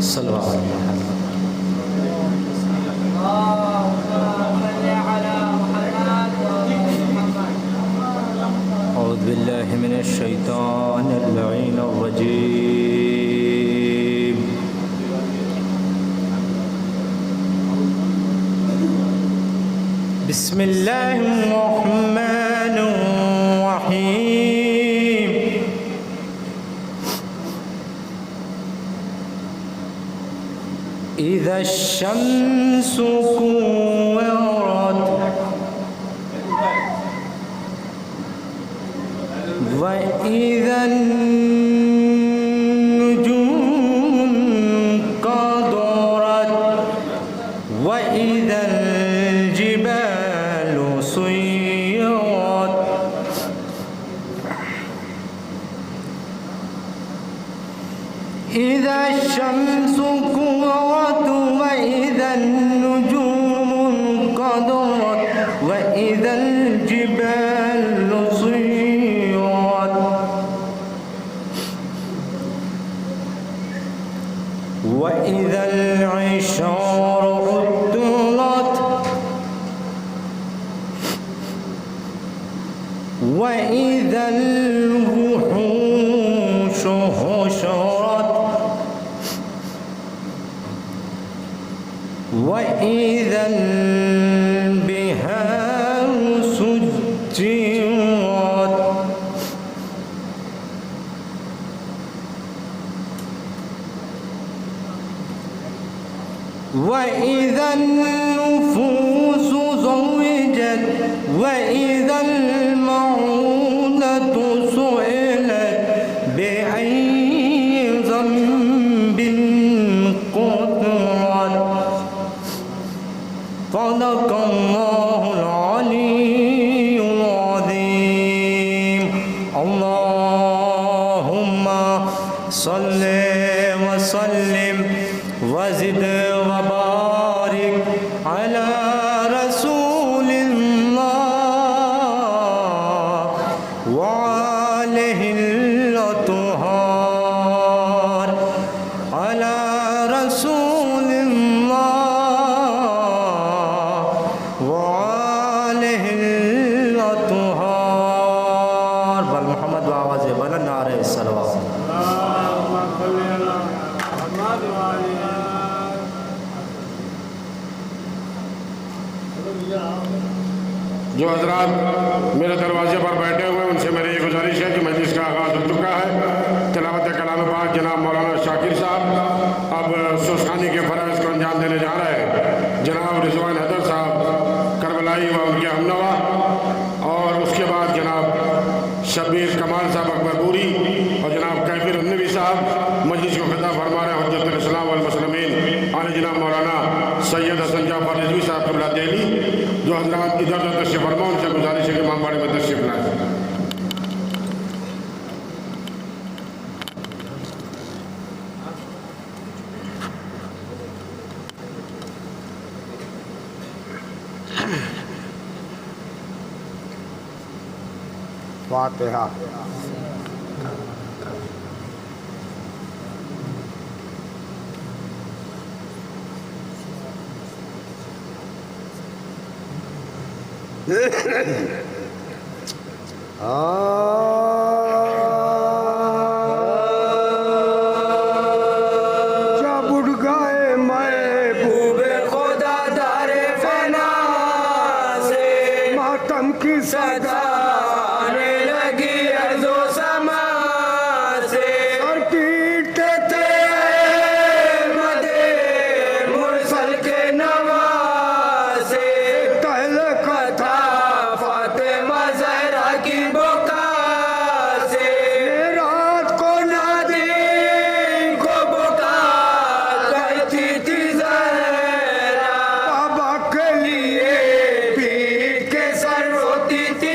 صلو علی محمد۔ اعوذ باللہ من الشیطان اللعین الرجیم۔ بسم اللہ الرحمن الرحیم۔ اذا الشمس كورت وإذا النجوم انقدرت وإذا الجبال سيرت إذا الشمس كورت وإذا النجوم انقدرت وإذا الجبال سيرت وإذا العشار عطلت وإذا الوحوش حشرت وإذا البحار سجرت وإذا النفوس زوجت وإذا الموءودة سئلت بأي ذنب قتلت صدق الله العلي العظيم اللهم صل وسلم وزد وبارك على رسول الله وآله الأطهار على رسول الله وآله الأطهار بل محمد وآواز بلند نعرہ الصلوات۔ جو حضرات میرے دروازے پر بیٹھے ہوئے ان سے میری یہ گزارش ہے کہ مجلس کا آغاز ہو چکا ہے۔ تلاوت کلام پاک جناب مولانا شاکر صاحب اب سوسخانی کے فرائض کو انجام دینے جا رہے ہیں۔ جناب رضوان حیدر صاحب کربلائی و ان کے ہمنوا، اور اس کے بعد جناب شبیر کمال صاحب اکبرپوری اور جناب کیفر النبی صاحب مجلس کو خطاب فرما رہے ہیں۔ حجت الاسلام والمسلمین آل جناب مولانا سید حسن جعفر رضوی صاحب قبلہ دہلی، جو حضرات ادھر ادھر تشریف فرما ان سے گزارش ہے کہ امام باڑے میں تشریف لائیں۔ فاتحہ۔ جب اٹھ گئے محبوب خدا در فنا سے ماتم کی صدا آنے لگی ارض و سما سے، سر پیٹتے تھے احمد مرسل کے نواسے، تہلک تھا فاطمہ زہرا کی بکا سے، رات کو نادین کو بکا کرتی تھی زہرا، بابا کے لیے پیٹ کے سر روتی تھی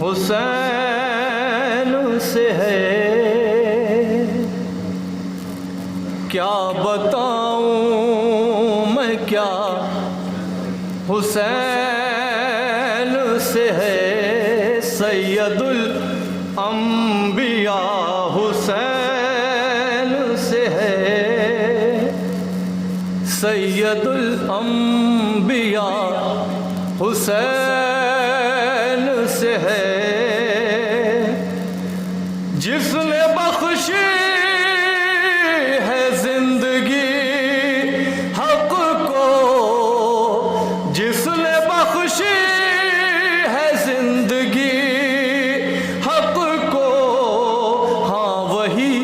حسین سے ہے، کیا بتاؤں میں کیا حسین سے ہے، سید الانبیاء حسین سے ہے، سید الانبیاء حسین سے ہے، جس نے بخشی ہے زندگی حق کو، جس نے بخشی ہے زندگی حق کو، ہاں وہی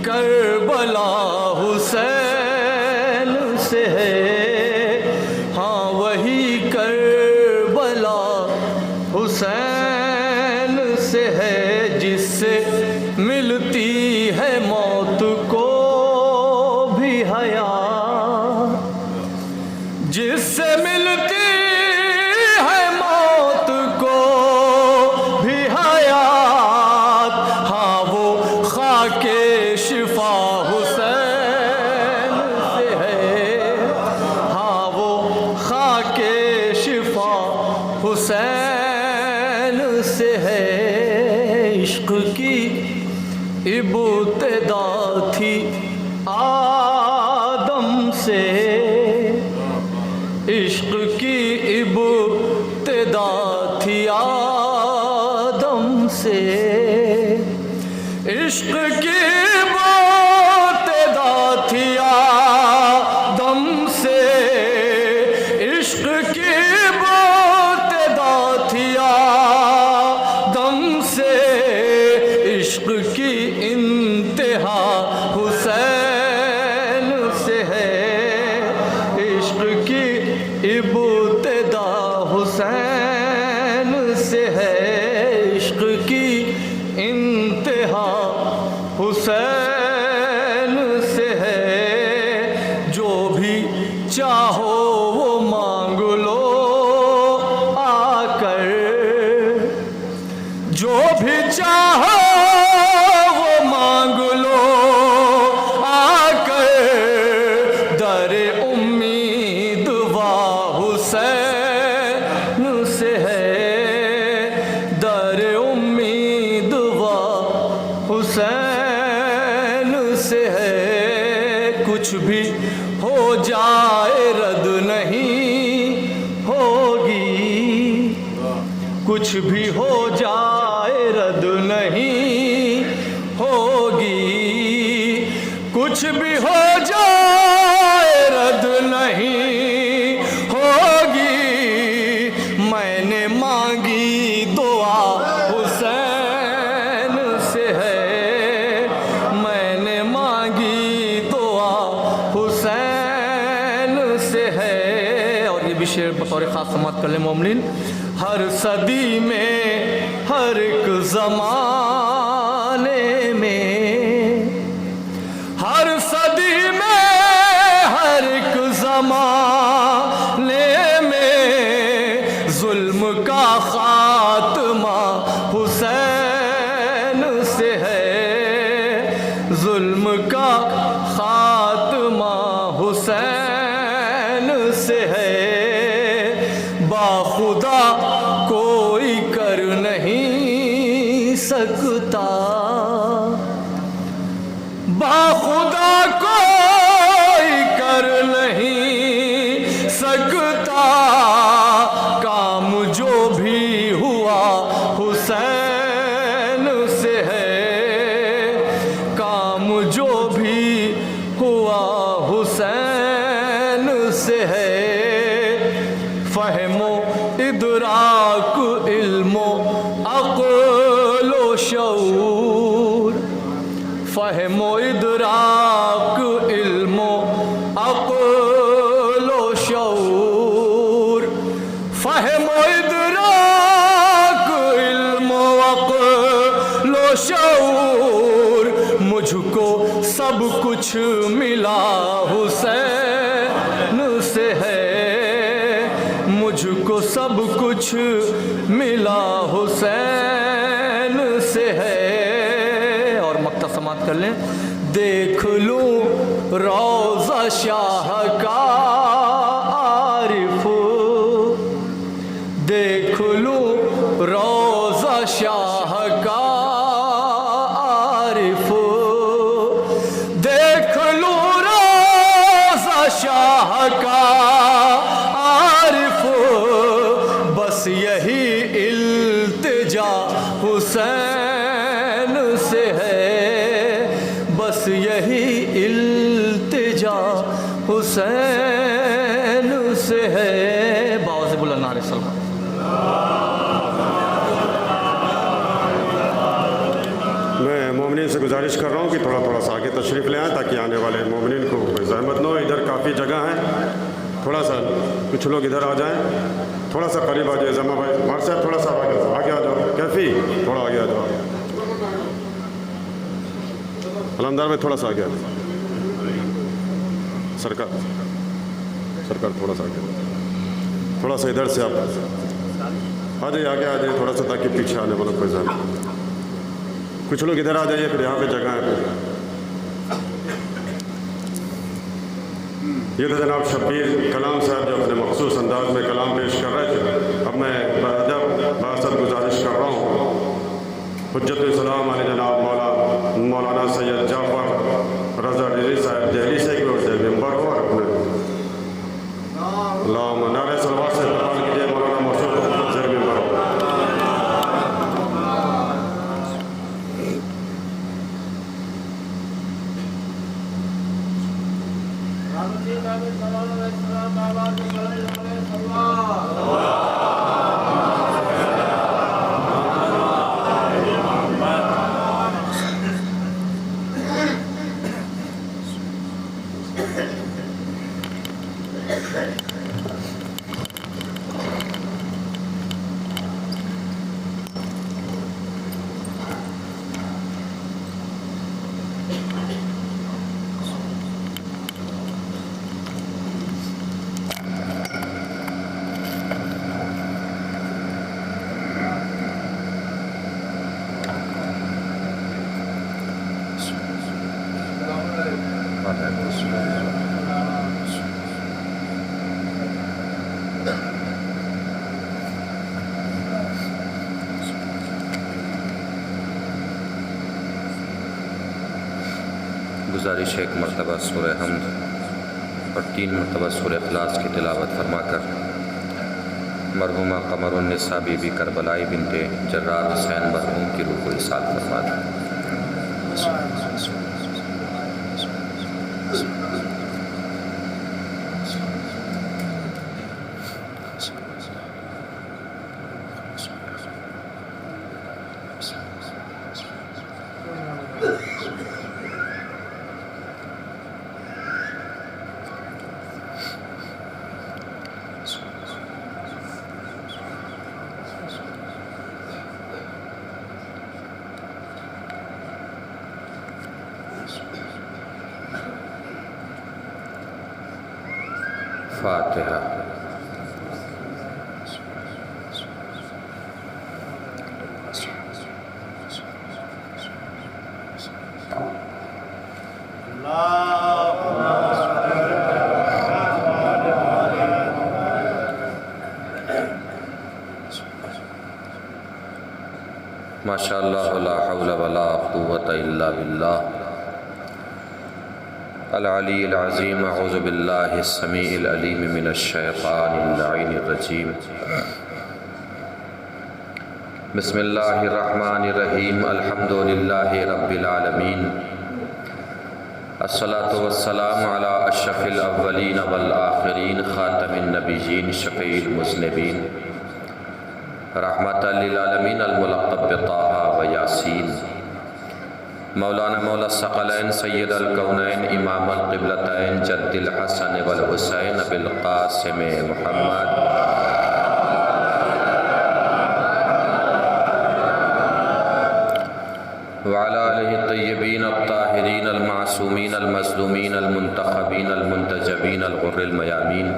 کربلا حسین سے ہے، ہاں وہی کربلا حسین سے ہے، جس سے ملتی ہے موت کو بھی حیات، جس سے ملتی ہے موت کو بھی حیات، ہاں وہ خاک شفا حسین سے ہے، ہاں وہ خاک شفا حسین سے ہے، عشق کی ابتدا تھی آدم سے، عشق کی ابتدا تھی آدم سے، عشق کی ابتدا تھی آدم سے، عشق کی ابتدا تھی آدم سے، عشق کی انتہا حسین سے ہے، عشق کی ابتدا حسین سے ہے، عشق کی انتہا حسین سے ہے، جو بھی چاہو وہ مانگ لو آ کر، جو بھی چاہو وہ مانگ لو آ کر، در امید و حسین سے ہے، در امید و حسین سے ہے، کچھ بھی ہو جائے رد نہیں ہوگی، کچھ بھی ہو جائے رد نہیں ہوگی، کچھ بھی ہو جائے رد نہیں ہوگی، میں نے مانگی دعا حسین سے ہے، میں نے مانگی دعا حسین سے ہے، اور یہ بھی شعر بطور خاص سماعت کر لیں مومنین، ہر صدی میں ہر ایک زمانے میں، ہر صدی میں ہر ایک زمانے میں، ظلم کا خاتمہ حسین سے ہے، ظلم کا خاتمہ حسین سے ہے، باخدا کوئی کر نہیں سکتا، باخدا کوئی کر نہیں سکتا، کام جو بھی ہوا حسین سے ہے، کام جو بھی ہوا حسین سے ہے، فہم و ادراک علم و عقل و شعور، فہم و ادراک علم و عقل و شعور، فہم و ادراک علم و عقل و شعور، مجھ کو سب کچھ ملا حسین سے ہے، مجھ کو سب کچھ ملا حسین کر لیں. دیکھ لوں روضہ شاہ کا عارف, دیکھ لوں روضہ شاہ کا عارف, دیکھ لوں روضہ شاہ کا عارف, بس یہی التجا حسین سے ہے, بس یہی التجا حسین سے ہے. باؤ سے بولا نعرہ سلام. میں مومنین سے گزارش کر رہا ہوں کہ تھوڑا تھوڑا سا آگے تشریف لے آئیں تاکہ آنے والے مومنین کو کوئی زحمت نہ ہو. ادھر کافی جگہ ہے, تھوڑا سا کچھ لوگ ادھر آ جائیں, تھوڑا سا قریب آ جائے. زما بھائی مار صاحب تھوڑا سا آگے آ جاؤ. کیفی تھوڑا آگے آ جاؤ. علمدار بھائی تھوڑا سا آگے آ جاؤ. سرکار تھوڑا سا آگے, تھوڑا سا ادھر سے آپ آ جائیے, آگے آ جائیے تھوڑا سا تاکہ پیچھے آنے والا کوئی زحمت. کچھ لوگ ادھر آ جائیے, پھر یہاں پہ جگہ ہے. یہ تو جناب شبیر کلام صاحب جو اپنے مخصوص انداز میں کلام پیش کر رہے تھے. اب میں بادب باسط گزارش کر رہا ہوں حجت الاسلام علی جناب مولانا سید جعفر رضا ڈیری صاحب دہلی سے کہ وہ ممبر ہو, اور اپنے اللہم نعرہ صلوات سے اقبال کیجیے. مولانا موصوف زیر ممبر ہو. گزارش ایک مرتبہ سورہ حمد اور 3 مرتبہ سورہ اخلاص کی تلاوت فرما کر مرحومہ قمر النساء بی بی کربلائی بنت جرار حسین مرحوم کی روح کو ایصال فرما دیں. فاتحہ. ماشاء اللہ لا حول ولا قوة الا باللہ العلی العظیم. اعوذ باللہ السمیع العلیم من الشیطان اللعین الرجیم. بسم اللہ الرحمن الرحیم. الحمد للہ رب العالمین. الصلاۃ والسلام علی اشرف الاولین والآخرین خاتم النبیین شفیع المذنبین رحمۃ للعالمین الملقب بطٰہٰ و یاسین. مولانا مولا الثقلین سید الکونین امام القبلتین جد الحسن والحسین بالقاسم محمد وعلی آلہ الطیبین الطاہرین المعصومین المظلومین المنتخبین المنتجبین الغر المیامین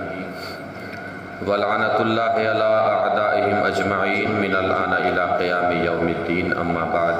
ولعنۃ اللہ علی اعدائہم اجمعین من الآن الی قیام یوم الدین. اما بعد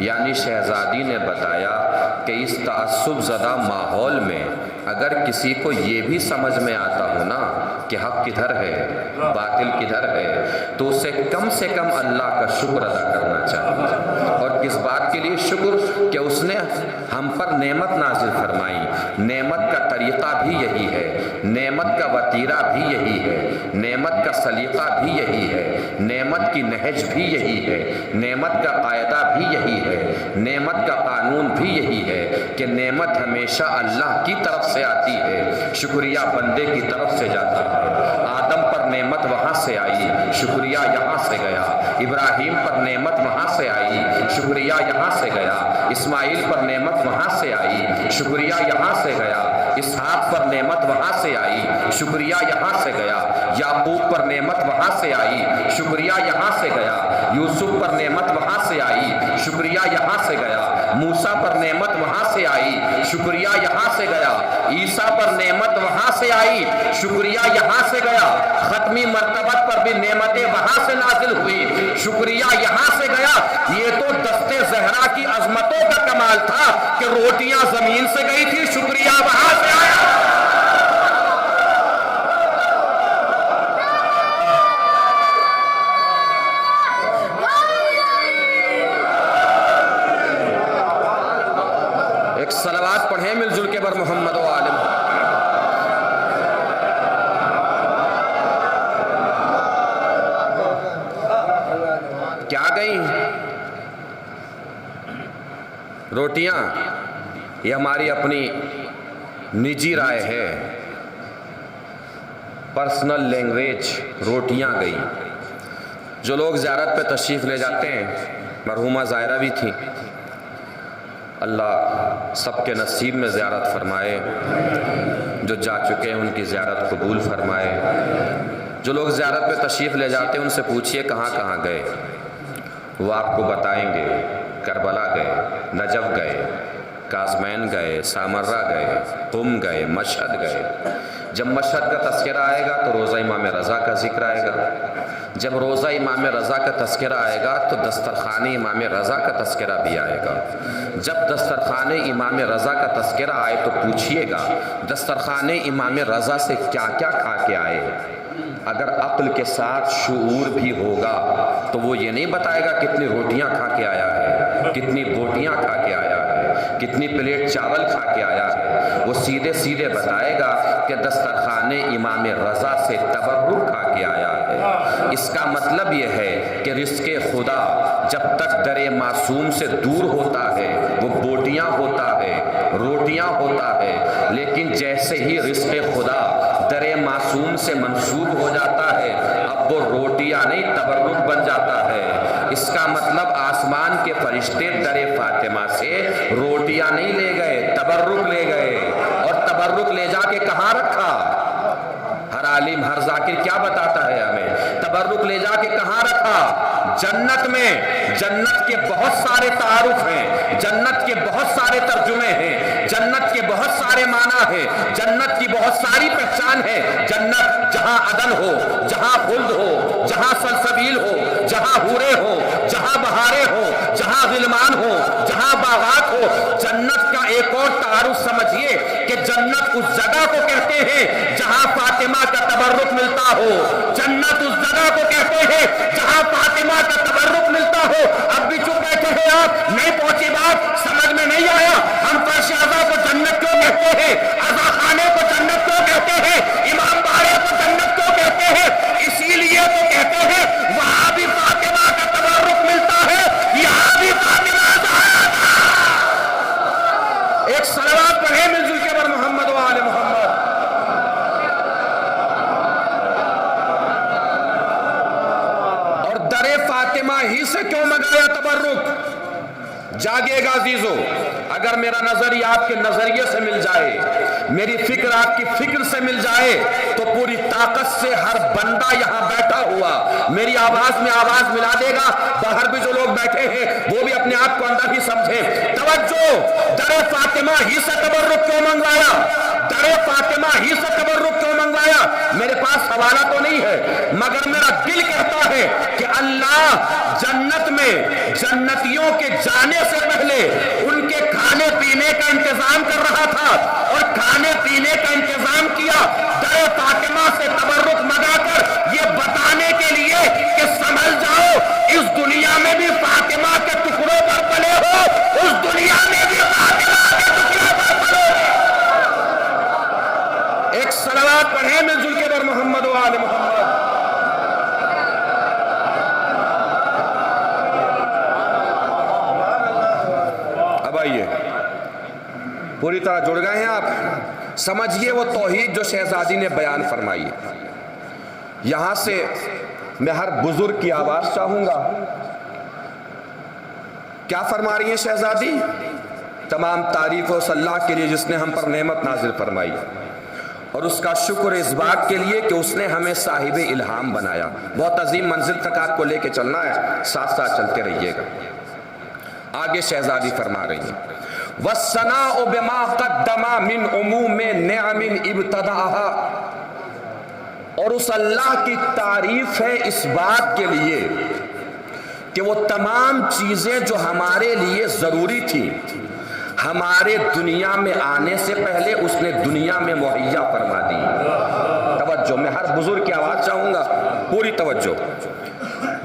یعنی شہزادی نے بتایا کہ اس تعصب زدہ ماحول میں اگر کسی کو یہ بھی سمجھ میں آتا ہو نا کہ حق کدھر ہے باطل کدھر ہے تو اسے کم سے کم اللہ کا شکر ادا کرنا چاہیے۔ اور کس بات کے لیے شکر؟ کہ اس نے ہم پر نعمت نازل فرمائی۔ نعمت کا طریقہ بھی یہی ہے، نعمت کا وتیرہ بھی یہی ہے، نعمت کا سلیقہ بھی یہی ہے، نعمت کی نہج بھی یہی ہے، نعمت کا قاعدہ بھی یہی ہے، نعمت کا قانون بھی یہی ہے کہ نعمت ہمیشہ اللہ کی طرف سے آتی ہے، شکریہ بندے کی طرف سے جاتا ہے۔ آدم پر نعمت وہاں سے آئی، شکریہ یہاں سے گیا۔ ابراہیم پر نعمت وہاں سے آئی، شکریہ یہاں سے گیا۔ اسماعیل پر نعمت وہاں سے آئی، شکریہ یہاں سے گیا۔ اسحاق پر نعمت وہاں سے آئی، شکریہ یہاں سے گیا۔ یعقوب پر نعمت وہاں سے آئی، شکریہ یہاں سے گیا۔ یوسف پر نعمت وہاں سے آئی، شکریہ یہاں سے گیا۔ موسیٰ پر نعمت وہاں سے آئی، شکریہ یہاں سے گیا۔ عیسیٰ پر نعمت وہاں سے آئی، شکریہ یہاں سے گیا۔ ختمی مرتبت پر بھی نعمتیں وہاں سے نازل ہوئی، شکریہ یہاں سے گیا۔ یہ تو دستے زہرا کی عظمتوں کا کمال تھا کہ روٹیاں زمین سے گئی تھی، شکریہ وہاں سے آیا۔ ایک صلوات پڑھیں مل جل کے بر محمد و آل محمد۔ کیا گئیں روٹیاں؟ یہ ہماری اپنی نجی رائے ہے، پرسنل لینگویج، روٹیاں گئی۔ جو لوگ زیارت پہ تشریف لے جاتے ہیں، مرحومہ زائرہ بھی تھی، اللہ سب کے نصیب میں زیارت فرمائے، جو جا چکے ہیں ان کی زیارت قبول فرمائے۔ جو لوگ زیارت پہ تشریف لے جاتے ہیں ان سے پوچھئے کہاں کہاں گئے، وہ آپ کو بتائیں گے۔ کربلا گئے، نجف گئے، کاظمین گئے، سامرہ گئے، قم گئے، مشہد گئے۔ جب مشہد کا تذکرہ آئے گا تو روزہ امام رضا کا ذکر آئے گا۔ جب روزہ امام رضا کا تذکرہ آئے گا تو دسترخوان امام رضا کا تذکرہ بھی آئے گا۔ جب دسترخوان امام رضا کا تذکرہ آئے تو پوچھئے گا دسترخوان امام رضا سے کیا کیا کھا کے آئے۔ اگر عقل کے ساتھ شعور بھی ہوگا تو وہ یہ نہیں بتائے گا کتنی روٹیاں کھا کے آیا ہے، کتنی بوٹیاں کھا کے آیا ہے، کتنی پلیٹ چاول کھا کے آیا ہے۔ وہ سیدھے سیدھے بتائے گا کہ دسترخوان امام رضا سے تبرک کھا کے آیا ہے۔ اس کا مطلب یہ ہے کہ رزق خدا جب تک در معصوم سے دور ہوتا ہے وہ بوٹیاں ہوتا ہے، روٹیاں ہوتا ہے، لیکن جیسے ہی رزق خدا در معصوم سے منسوب ہو جاتا ہے اب وہ روٹیاں نہیں تبرک بن جاتا ہے۔ اس کا مطلب آسمان کے فرشتے در فاطمہ سے روٹیاں نہیں لے گئے، تبرک لے گئے۔ اور تبرک لے جا کے کہاں رکھا؟ ہر عالم ہر ذاکر کیا بتاتا ہے ہمیں؟ تبرک لے جا کے کہاں رکھا؟ جنت میں۔ جنت کے بہت سارے تعارف ہیں، جنت کے بہت سارے ترجمے ہیں، جنت کے بہت سارے معنی ہیں، جنت کی بہت ساری پہچان ہے۔ جنت جہاں عدن ہو، جہاں خلد ہو، جہاں سلسبیل ہو، جہاں حورے ہو، جہاں بہارے ہو، جہاں غلمان ہو، جہاں باغات ہو۔ جنت کا ایک اور تعارف سمجھیے کہ جنت اس جگہ کو کہتے ہیں جہاں فاطمہ کا تبرک ملتا ہو۔ جنت اس جگہ کو کہتے ہیں جہاں فاطمہ کا تبرک ملتا ہو۔ اب بھی چپ بیٹھے ہیں آپ، نہیں پہنچی بات، سمجھ میں نہیں آیا؟ ہم فرش اعضا کو جنت کیوں کہتے ہیں؟ عزا خانے کو جنت کیوں کہتے ہیں؟ امام باڑے کو جنت کیوں کہتے ہیں؟ اسی لیے تو کہتے ہیں وہاں بھی فاطمہ کا تبرک ملتا ہے، یہاں بھی فاطمہ زہرا تھا۔ ایک صلوات پڑھیں مل جل کے بر محمد و آل محمد۔ فاطمہ ہی سے کیوں منگایا تبرک؟ جاگے گا عزیزو، اگر میرا نظریہ آپ کے نظریے سے مل جائے، میری فکر آپ کی فکر سے مل جائے تو پوری طاقت سے ہر بندہ یہاں بیٹھا ہوا میری آواز میں آواز ملا دے گا۔ باہر بھی جو لوگ بیٹھے ہیں وہ بھی اپنے آپ کو اندر ہی سمجھیں۔ توجہ، در فاطمہ ہی سے تبرک کیوں منگوایا؟ در فاطمہ ہی سے تبرک کیوں منگوایا؟ میرے پاس حوالہ تو نہیں ہے مگر میرا دل کہتا ہے کہ اللہ جنت میں جنتیوں کے جانے سے پہلے ان کے کھانے پینے کا انتظام کر رہا تھا، اور کھانے پینے کا انتظام کیا در فاطمہ سے تبرک منگا کر، یہ بتانے کے لیے کہ سنبھل جاؤ، اس دنیا میں بھی فاطمہ کے ٹکڑوں پر پلے ہو، اس دنیا میں بھی فاطمہ کے ٹکڑوں پر پلے ہو۔ ایک صلوات پڑھیں مل جل کے بر محمد و آل محمد۔ اب آئیے، پوری طرح جڑ گئے ہیں آپ، سمجھئے وہ توحید جو شہزادی نے بیان فرمائی ہے۔ یہاں سے میں ہر بزرگ کی آواز چاہوں گا۔ کیا فرما رہی ہیں شہزادی؟ تمام تعریف اس اللہ کے لیے جس نے ہم پر نعمت نازل فرمائی، اور اس کا شکر اس بات کے لیے کہ اس نے ہمیں صاحب الہام بنایا۔ بہت عظیم منزل تک آپ کو لے کے چلنا ہے، ساتھ ساتھ چلتے رہیے گا۔ آگے شہزادی فرما رہی ہیں وَالثَّنَاءُ بِمَا قَدَّمَ مِنْ عُمُومِ نِعَمٍ ابْتَدَعَهَا، اور اس اللہ کی تعریف ہے اس بات کے لیے کہ وہ تمام چیزیں جو ہمارے لیے ضروری تھی ہمارے دنیا میں آنے سے پہلے اس نے دنیا میں مہیا فرما دی۔ توجہ، میں ہر بزرگ کی آواز چاہوں گا، پوری توجہ۔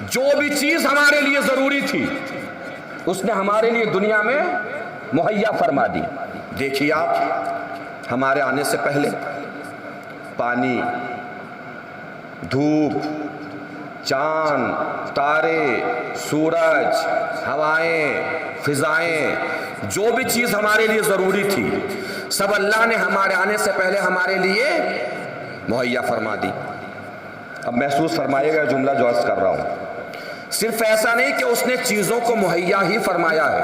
جو بھی چیز ہمارے لیے ضروری تھی اس نے ہمارے لیے دنیا میں مہیا فرما دی۔ دیکھیے آپ، ہمارے آنے سے پہلے پانی، دھوپ، چاند، تارے، سورج، ہوائیں، فضائیں، جو بھی چیز ہمارے لیے ضروری تھی سب اللہ نے ہمارے آنے سے پہلے ہمارے لیے مہیا فرما دی۔ اب محسوس فرمائے گا جملہ جو عرض کر رہا ہوں، صرف ایسا نہیں کہ اس نے چیزوں کو مہیا ہی فرمایا ہے،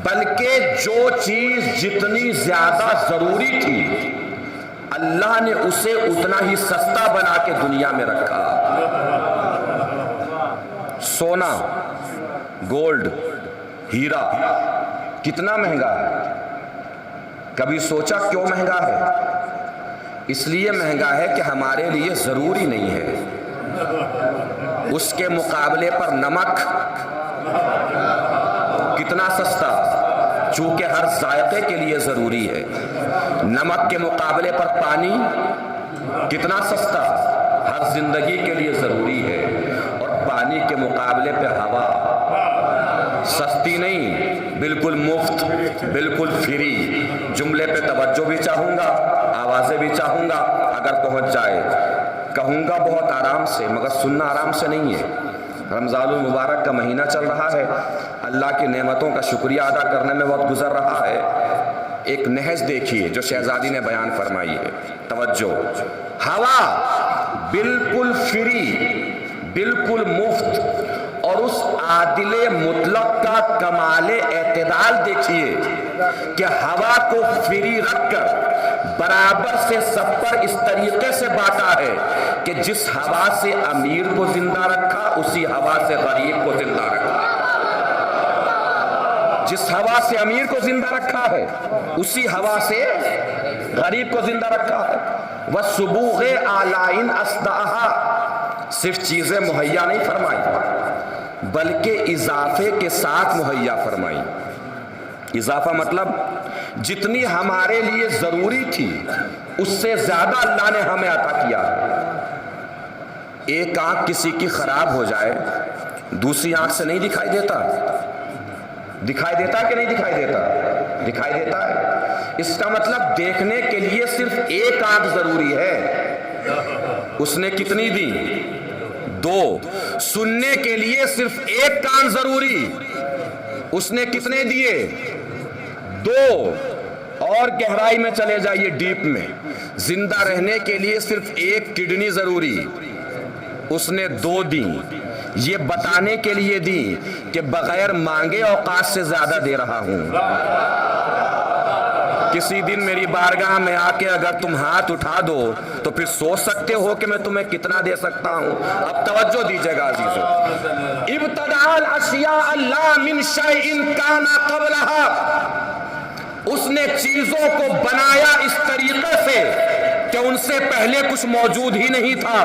بلکہ جو چیز جتنی زیادہ ضروری تھی اللہ نے اسے اتنا ہی سستا بنا کے دنیا میں رکھا۔ سونا، گولڈ، ہیرا کتنا مہنگا ہے؟ کبھی سوچا کیوں مہنگا ہے؟ اس لیے مہنگا ہے کہ ہمارے لیے ضروری نہیں ہے۔ اس کے مقابلے پر نمک کتنا سستا، چونکہ ہر ذائقے کے لیے ضروری ہے۔ نمک کے مقابلے پر پانی کتنا سستا، ہر زندگی کے لیے ضروری ہے۔ اور پانی کے مقابلے پہ ہوا سستی نہیں، بالکل مفت، بالکل فری۔ جملے پہ توجہ بھی چاہوں گا، آوازیں بھی چاہوں گا، اگر پہنچ جائے کہوں گا بہت آرام سے، مگر سننا آرام سے نہیں ہے۔ رمضان المبارک کا مہینہ چل رہا ہے، اللہ کی نعمتوں کا شکریہ ادا کرنے میں وقت گزر رہا ہے۔ ایک نہج دیکھیے جو شہزادی نے بیان فرمائی ہے، توجہ۔ ہوا بالکل فری، بالکل مفت، اور اس عادل مطلق کا کمال اعتدال دیکھیے کہ ہوا کو فری رکھ کر برابر سے سب پر اس طریقے سے بانٹا ہے کہ جس ہوا سے امیر کو زندہ رکھا اسی ہوا سے غریب کو زندہ رکھا۔ جس ہوا سے امیر کو زندہ رکھا ہے اسی ہوا سے غریب کو زندہ رکھا ہے۔ وَالصُّبُوغِ آلَائِنْ أَصْدَعَهَا، صرف چیزیں مہیا نہیں فرمائی بلکہ اضافے کے ساتھ مہیا فرمائی۔ اضافہ مطلب جتنی ہمارے لیے ضروری تھی اس سے زیادہ اللہ نے ہمیں عطا کیا۔ ایک آنکھ کسی کی خراب ہو جائے دوسری آنکھ سے نہیں دکھائی دیتا؟ دکھائی دیتا کہ نہیں دکھائی دیتا؟ دکھائی دیتا ہے۔ اس کا مطلب دیکھنے کے لیے صرف ایک آنکھ ضروری ہے، اس نے کتنی دی؟ دو۔ سننے کے لیے صرف ایک کان ضروری، اس نے کتنے دیے؟ دو۔ اور گہرائی میں چلے جائیے، ڈیپ میں، زندہ رہنے کے لیے صرف ایک کڈنی ضروری، اس نے دو دی۔ یہ بتانے کے لیے دی کہ بغیر مانگے اوقات سے زیادہ دے رہا ہوں۔ کسی دن میری بارگاہ میں آ کے اگر تم ہاتھ اٹھا دو تو پھر سوچ سکتے ہو کہ میں تمہیں کتنا دے سکتا ہوں۔ اب توجہ دیجیے گا عزیزو۔ ابتداء الاشیاء لا من شیء کان قبلها، اس نے چیزوں کو بنایا اس طریقے سے کہ ان سے پہلے کچھ موجود ہی نہیں تھا۔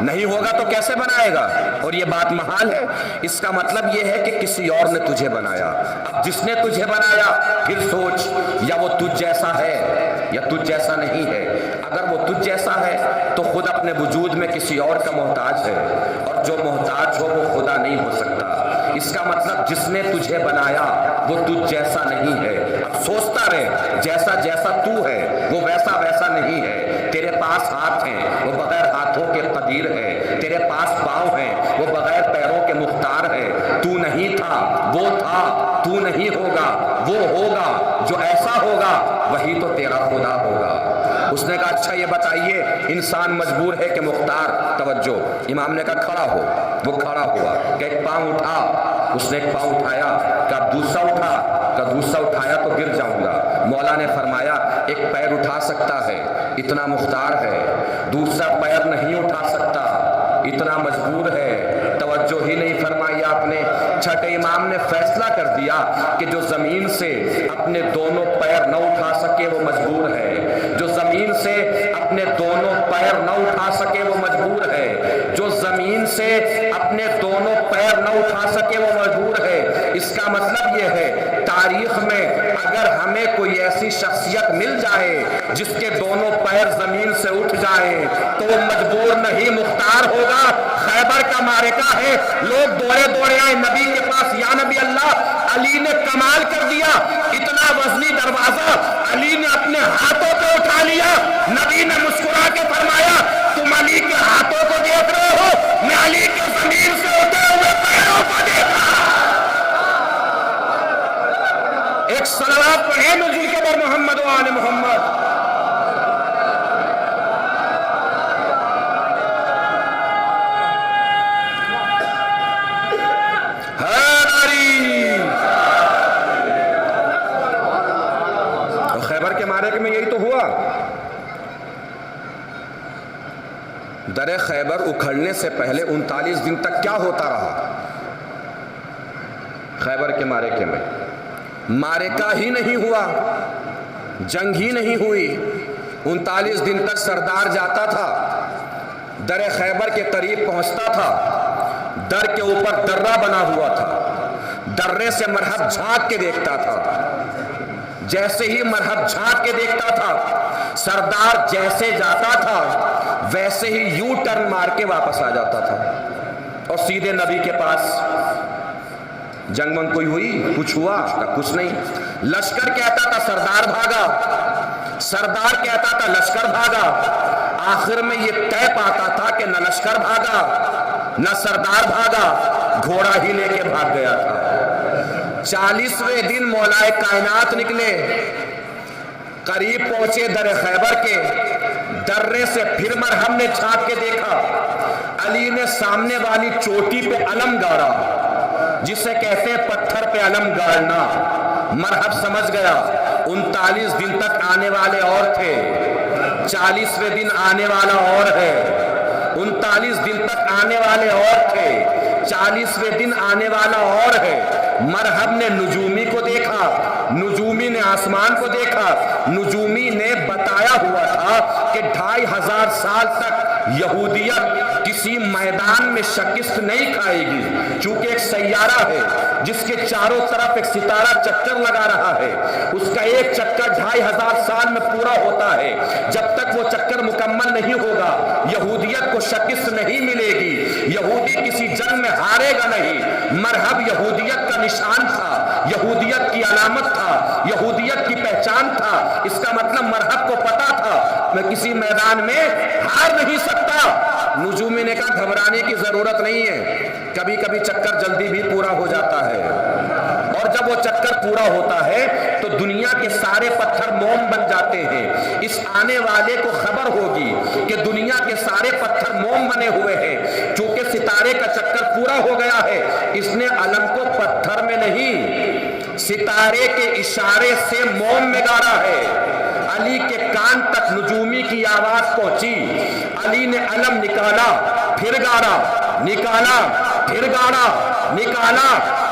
نہیں ہوگا تو کیسے بنائے گا؟ اور یہ بات محال ہے۔ اس کا مطلب یہ ہے کہ کسی اور نے تجھے بنایا۔ اب جس نے تجھے بنایا پھر سوچ، یا وہ تجھ جیسا ہے یا تجھ جیسا نہیں ہے۔ اگر وہ تجھ جیسا ہے تو خود اپنے وجود میں کسی اور کا محتاج ہے، اور جو محتاج ہو وہ خدا نہیں ہو سکتا۔ اس کا مطلب جس نے تجھے بنایا وہ تجھ جیسا نہیں ہے۔ اب سوچتا رہے، جیسا جیسا تو ہے وہ ویسا ویسا نہیں ہے۔ تیرے پاس ہاتھ ہیں، وہ بغیر ہاتھوں کے قدیر ہے۔ تیرے پاس پاؤں ہیں، وہ بغیر پیروں کے مختار ہے۔ تو نہیں تھا، وہ تھا۔ تو نہیں ہوگا، وہ ہوگا۔ جو ایسا ہوگا وہی تو تیرا خدا ہوگا۔ اس نے کہا اچھا یہ بتائیے، انسان مجبور ہے کہ مختار؟ توجہ، امام نے کہا کھڑا ہو۔ وہ کھڑا ہوا کہ ایک پاؤں اٹھا، اس نے ایک پاؤں اٹھایا، کہا دوسرا اٹھا، کہا دوسرا اٹھایا تو گر جاؤں گا۔ مولا نے فرمایا ایک پیر اٹھا سکتا ہے، اتنا مختار ہے، دوسرا پیر نہیں اٹھا سکتا، اتنا مجبور ہے۔ توجہ ہی نہیں فرمائی آپ نے۔ چھٹے امام نے فیصلہ کر دیا کہ جو زمین سے اپنے دونوں پیر نہ اٹھا سکے وہ مجبور ہے، جو زمین سے اپنے دونوں پیر نہ اٹھا سکے وہ مجبور ہے، جو زمین سے اپنے دونوں پیر نہ اٹھا سکے وہ مجبور ہے۔ اس کا مطلب یہ ہے تاریخ میں اگر ہمیں کوئی ایسی شخصیت مل جائے جس کے دونوں پیر زمین سے اٹھ جائیں تو وہ مجبور نہیں، مختار ہوگا۔ خیبر کا معرکہ ہے، لوگ دوڑے دوڑے آئے نبی کے پاس، یا نبی اللہ، علی نے کمال کر دیا، اتنا وزنی دروازہ علی نے اپنے ہاتھوں پہ اٹھا لیا۔ نبی نے مسکرا کے فرمایا تم علی کے ہاتھوں کو دیکھ رہے ہو، میں علی کے زمین سے اٹھے ہوئے پیروں کو دیکھ رہا۔ ایک صلوات پڑھیں نزول کے بر محمد و آل محمد۔ خیبر کے معرکے میں یہی تو ہوا۔ در خیبر اکھڑنے سے پہلے 39 دن تک کیا ہوتا رہا؟ خیبر کے معرکے میں معرکہ ہی نہیں ہوا، جنگ ہی نہیں ہوئی۔ 39 دن تک سردار جاتا تھا، در خیبر کے قریب پہنچتا تھا، در کے اوپر درہ بنا ہوا تھا، درے سے مرحب جھانک کے دیکھتا تھا۔ جیسے ہی مرحب جھانک کے دیکھتا تھا، سردار جیسے جاتا تھا ویسے ہی یوں ٹرن مار کے واپس آ جاتا تھا اور سیدھے نبی کے پاس۔ جنگ من کوئی ہوئی؟ کچھ ہوا؟ کچھ نہیں۔ لشکر کہتا تھا سردار بھاگا، سردار کہتا تھا لشکر بھاگا۔ آخر میں یہ طے پاتا تھا کہ نہ لشکر بھاگا نہ سردار بھاگا، گھوڑا ہی لے کے بھاگ گیا تھا۔ 40ویں دن مولا کائنات نکلے، قریب پہنچے در خیبر کے، درے سے پھر مرہم نے چھانک کے دیکھا، علی نے سامنے والی چوٹی پہ علم گاڑا، جسے کہتے ہیں پتھر پہ علم گاڑنا۔ مرحب سمجھ گیا 39 دن تک آنے والے اور تھے، 40ویں دن آنے والا اور ہے، 39 دن تک آنے والے اور تھے، 40ویں دن آنے والا اور ہے۔ مرحب نے نجومی کو دیکھا، نجومی نے آسمان کو دیکھا، نجومی نے بتایا ہوا تھا کہ 2500 سال تک یہودیت کسی میدان میں شکست نہیں کھائے گی، چونکہ ایک سیارہ ہے جس کے چاروں طرف ایک ستارہ چکر لگا رہا ہے، اس کا ایک چکر 2500 سال میں پورا ہوتا ہے۔ جب تک وہ چکر مکمل نہیں ہوگا یہودیت کو شکست نہیں ملے گی، یہودی کسی جنگ میں ہارے گا نہیں۔ مرحب یہودیت کا نشان تھا، یہودیت کی علامت تھا، یہودیت کی پہچان تھا۔ اس کا مطلب مرحب کو پتا تھا میں کسی میدان میں ہار نہیں سکتا۔ نجومی نے کہا گھبرانے کی ضرورت نہیں ہے، کبھی کبھی چکر جلدی بھی پورا ہو جاتا ہے، اور جب وہ چکر پورا ہوتا ہے تو دنیا کے سارے پتھر موم بن جاتے ہیں۔ اس آنے والے کو خبر ہوگی کہ دنیا کے سارے پتھر موم بنے ہوئے ہیں، چونکہ ستارے کا چکر پورا ہو گیا ہے۔ اس نے علم کو پتھر میں نہیں، ستارے کے اشارے سے موم میں گاڑا ہے۔ علی کے کان تک نجومی کی آواز پہنچی، علی نے علم نکالا، پھر گاڑا، نکالا، پھر گاڑا، نکالا،